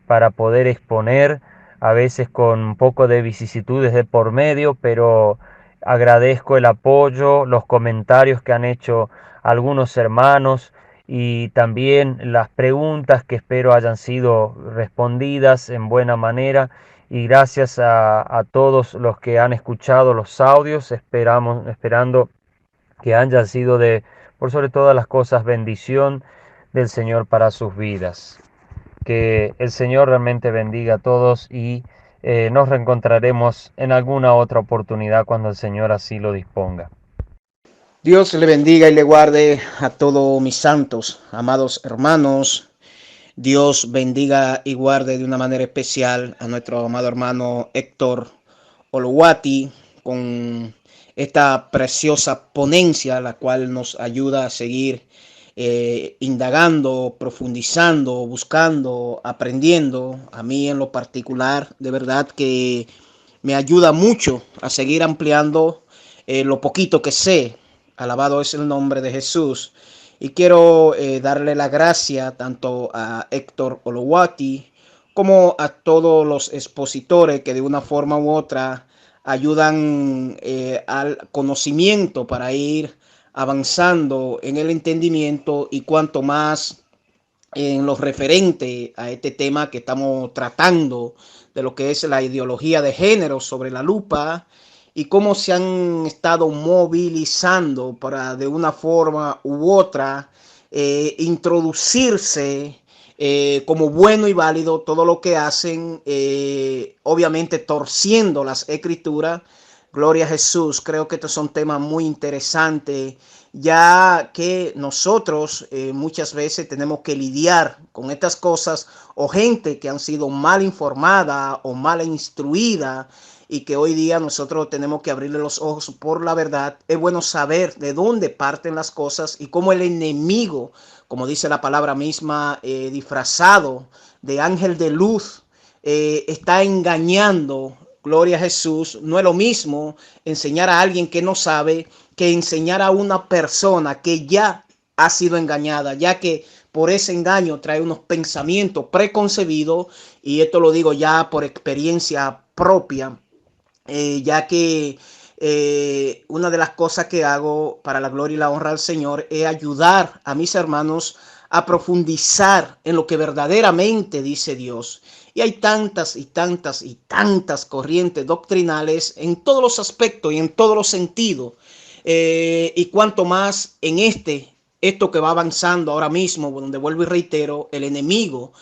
para poder exponer, a veces con un poco de vicisitudes de por medio, pero agradezco el apoyo, los comentarios que han hecho algunos hermanos y también las preguntas que espero hayan sido respondidas en buena manera. Y gracias a todos los que han escuchado los audios, esperando que hayan sido por sobre todas las cosas, bendición del Señor para sus vidas. Que el Señor realmente bendiga a todos y nos reencontraremos en alguna otra oportunidad cuando el Señor así lo disponga. Dios le bendiga y le guarde a todos mis santos, amados hermanos. Dios bendiga y guarde de una manera especial a nuestro amado hermano Héctor Oluwati con esta preciosa ponencia, la cual nos ayuda a seguir indagando, profundizando, buscando, aprendiendo. A mí en lo particular, de verdad que me ayuda mucho a seguir ampliando lo poquito que sé. Alabado es el nombre de Jesús. Y quiero darle la gracia tanto a Héctor Oluwati como a todos los expositores que de una forma u otra ayudan al conocimiento para ir avanzando en el entendimiento y cuanto más en lo referente a este tema que estamos tratando de lo que es la ideología de género sobre la lupa y cómo se han estado movilizando para de una forma u otra introducirse como bueno y válido todo lo que hacen, obviamente torciendo las escrituras. Gloria a Jesús, creo que estos son temas muy interesantes, ya que nosotros muchas veces tenemos que lidiar con estas cosas o gente que han sido mal informada o mal instruida y que hoy día nosotros tenemos que abrirle los ojos por la verdad. Es bueno saber de dónde parten las cosas y cómo el enemigo, como dice la palabra misma, disfrazado de ángel de luz, está engañando. Gloria a Jesús. No es lo mismo enseñar a alguien que no sabe que enseñar a una persona que ya ha sido engañada, ya que por ese engaño trae unos pensamientos preconcebidos, y esto lo digo ya por experiencia propia, ya que una de las cosas que hago para la gloria y la honra al Señor es ayudar a mis hermanos a profundizar en lo que verdaderamente dice Dios. Y hay tantas y tantas y tantas corrientes doctrinales en todos los aspectos y en todos los sentidos. Y cuanto más en esto que va avanzando ahora mismo, donde vuelvo y reitero, el enemigo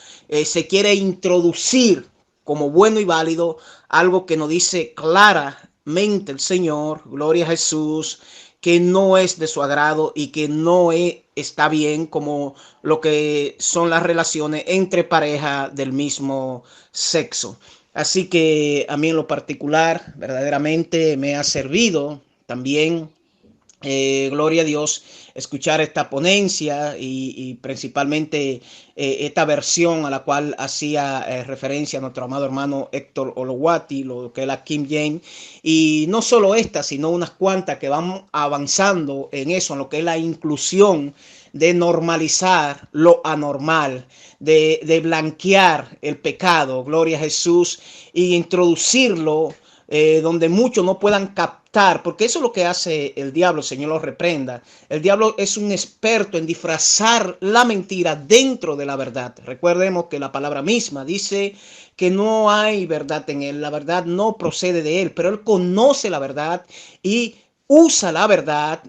se quiere introducir como bueno y válido algo que nos dice claramente el Señor, gloria a Jesús, que no es de su agrado y que no está bien, como lo que son las relaciones entre parejas del mismo sexo. Así que a mí en lo particular verdaderamente me ha servido también, gloria a Dios, escuchar esta ponencia y principalmente esta versión a la cual hacía referencia nuestro amado hermano Héctor Olowati, lo que es la King James, y no solo esta, sino unas cuantas que van avanzando en eso, en lo que es la inclusión de normalizar lo anormal, de blanquear el pecado, gloria a Jesús, y introducirlo donde muchos no puedan captar, porque eso es lo que hace el diablo, el Señor lo reprenda. El diablo es un experto en disfrazar la mentira dentro de la verdad. Recordemos que la palabra misma dice que no hay verdad en él, la verdad no procede de él, pero él conoce la verdad y usa la verdad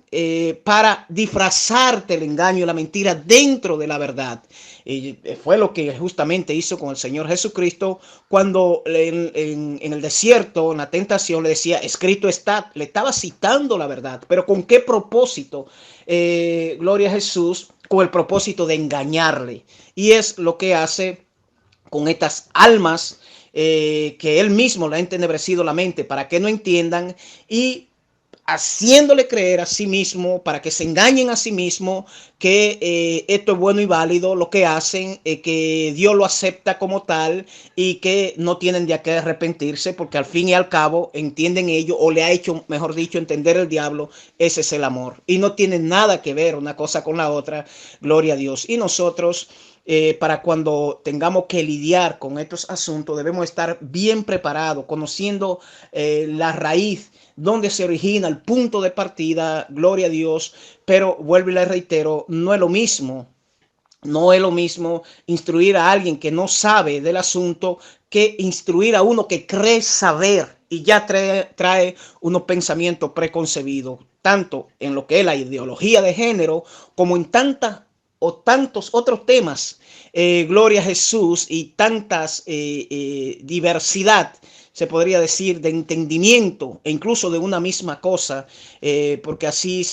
para disfrazarte el engaño y la mentira dentro de la verdad. Y fue lo que justamente hizo con el Señor Jesucristo cuando en el desierto, en la tentación, le decía, escrito está, le estaba citando la verdad. Pero ¿con qué propósito? Gloria a Jesús, con el propósito de engañarle. Y es lo que hace con estas almas que él mismo le ha entenebrecido la mente para que no entiendan, y haciéndole creer a sí mismo, para que se engañen a sí mismo, que esto es bueno y válido, lo que hacen, que Dios lo acepta como tal y que no tienen de qué arrepentirse, porque al fin y al cabo entienden ellos, o le ha hecho, mejor dicho, entender el diablo, ese es el amor. Y no tiene nada que ver una cosa con la otra, gloria a Dios. Y nosotros, para cuando tengamos que lidiar con estos asuntos, debemos estar bien preparados, conociendo la raíz, donde se origina el punto de partida, gloria a Dios. Pero vuelvo y le reitero, no es lo mismo. No es lo mismo instruir a alguien que no sabe del asunto que instruir a uno que cree saber y ya trae unos pensamientos preconcebidos, tanto en lo que es la ideología de género como en tantas o tantos otros temas, gloria a Jesús, y tantas diversidad, se podría decir, de entendimiento e incluso de una misma cosa, porque así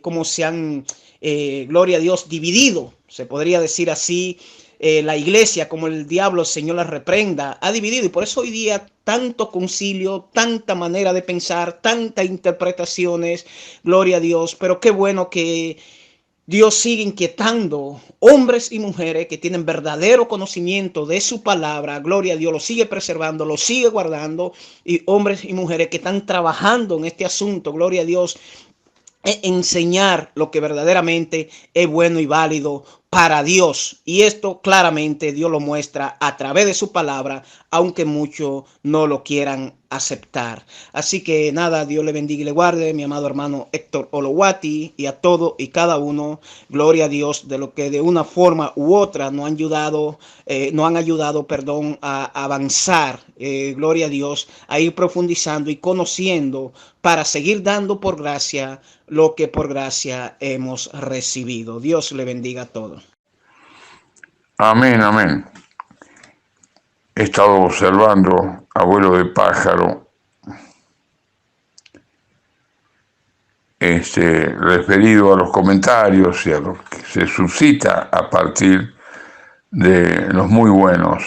como se han, gloria a Dios, dividido, se podría decir así, la iglesia, como el diablo, el Señor la reprenda, ha dividido. Y por eso hoy día tanto concilio, tanta manera de pensar, tantas interpretaciones, gloria a Dios. Pero qué bueno que Dios sigue inquietando hombres y mujeres que tienen verdadero conocimiento de su palabra. Gloria a Dios, lo sigue preservando, lo sigue guardando. Y hombres y mujeres que están trabajando en este asunto, gloria a Dios, enseñar lo que verdaderamente es bueno y válido para Dios. Y esto claramente Dios lo muestra a través de su palabra, aunque muchos no lo quieran aceptar. Así que nada, Dios le bendiga y le guarde, mi amado hermano Héctor Olowati, y a todo y cada uno, gloria a Dios, de lo que de una forma u otra nos han ayudado, perdón, a avanzar, gloria a Dios, a ir profundizando y conociendo, para seguir dando por gracia lo que por gracia hemos recibido. Dios le bendiga a todos. Amén, amén. He estado observando, abuelo de pájaro, referido a los comentarios y a lo que se suscita a partir de los muy buenos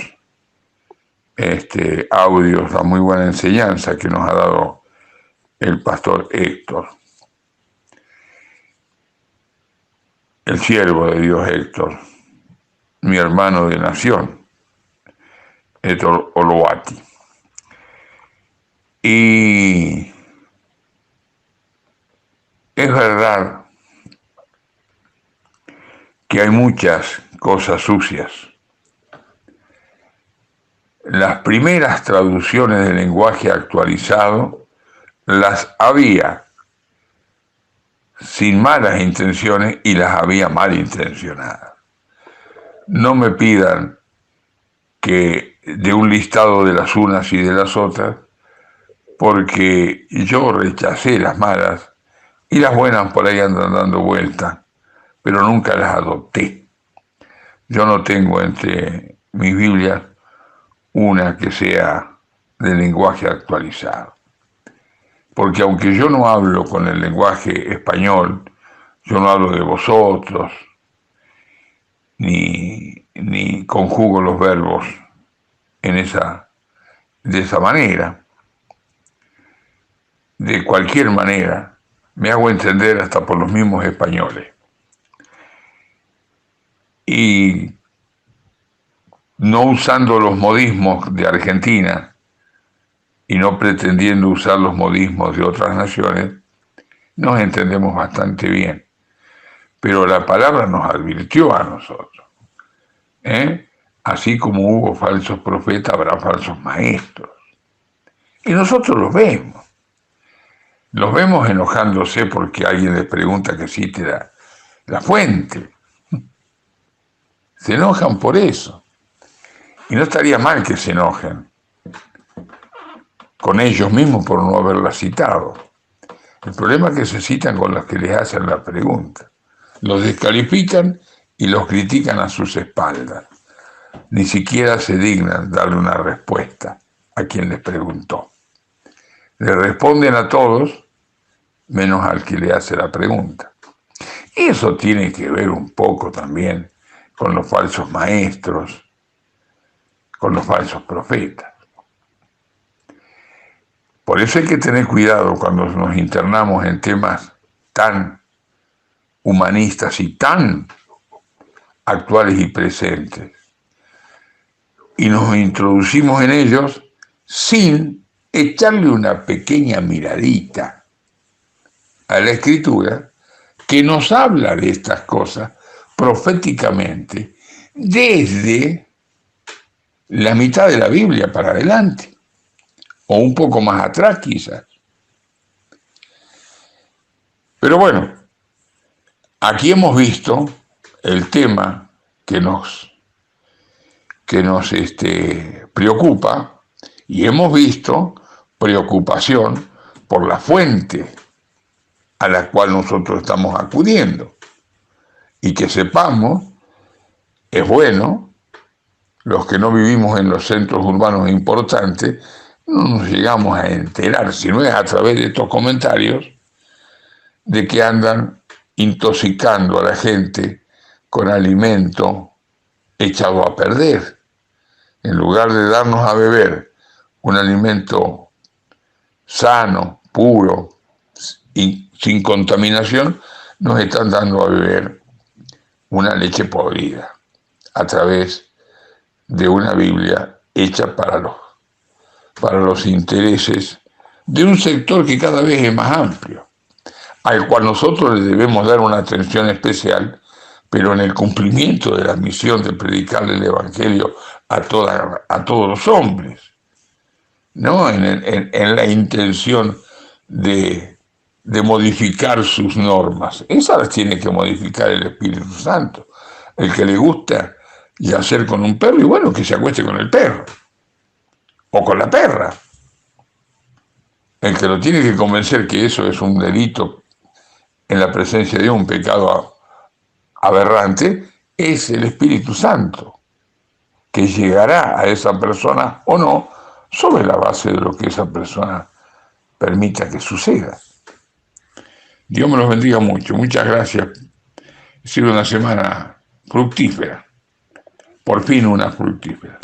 audios, la muy buena enseñanza que nos ha dado el pastor Héctor, el siervo de Dios Héctor, mi hermano de nación, Héctor Olowati. Y es verdad que hay muchas cosas sucias. Las primeras traducciones del lenguaje actualizado las había sin malas intenciones y las había malintencionadas. No me pidan que de un listado de las unas y de las otras, porque yo rechacé las malas y las buenas por ahí andan dando vueltas, pero nunca las adopté. Yo no tengo entre mis Biblias una que sea de lenguaje actualizado. Porque aunque yo no hablo con el lenguaje español, yo no hablo de vosotros, ni conjugo los verbos de esa manera. De cualquier manera, me hago entender hasta por los mismos españoles. Y no usando los modismos de Argentina y no pretendiendo usar los modismos de otras naciones, nos entendemos bastante bien. Pero la palabra nos advirtió a nosotros. Así como hubo falsos profetas, habrá falsos maestros. Y nosotros los vemos. Los vemos enojándose porque alguien les pregunta que cite la fuente. Se enojan por eso. Y no estaría mal que se enojen con ellos mismos por no haberla citado. El problema es que se citan con los que les hacen la pregunta. Los descalifican y los critican a sus espaldas. Ni siquiera se dignan darle una respuesta a quien les preguntó. Le responden a todos, menos al que le hace la pregunta. Y eso tiene que ver un poco también con los falsos maestros, con los falsos profetas. Por eso hay que tener cuidado cuando nos internamos en temas tan humanistas y tan actuales y presentes. Y nos introducimos en ellos sin echarle una pequeña miradita a la Escritura que nos habla de estas cosas proféticamente desde la mitad de la Biblia para adelante, o un poco más atrás quizás. Pero bueno, aquí hemos visto el tema que nos preocupa, y hemos visto preocupación por la fuente a la cual nosotros estamos acudiendo. Y que sepamos, es bueno, los que no vivimos en los centros urbanos importantes, no nos llegamos a enterar, si no es a través de estos comentarios, de que andan intoxicando a la gente con alimento echado a perder. En lugar de darnos a beber un alimento sano, puro y sin contaminación, nos están dando a beber una leche podrida a través de una Biblia hecha para los intereses de un sector que cada vez es más amplio, al cual nosotros le debemos dar una atención especial, pero en el cumplimiento de la misión de predicarle el Evangelio a todos los hombres, no en la intención de modificar sus normas. Esas las tiene que modificar el Espíritu Santo. El que le gusta yacer con un perro, y bueno, que se acueste con el perro o con la perra. El que lo tiene que convencer que eso es un delito en la presencia de Dios, un pecado aberrante, es el Espíritu Santo, que llegará a esa persona o no sobre la base de lo que esa persona permita que suceda. Dios me los bendiga mucho. Muchas gracias. Ha sido una semana fructífera. Por fin una fructífera.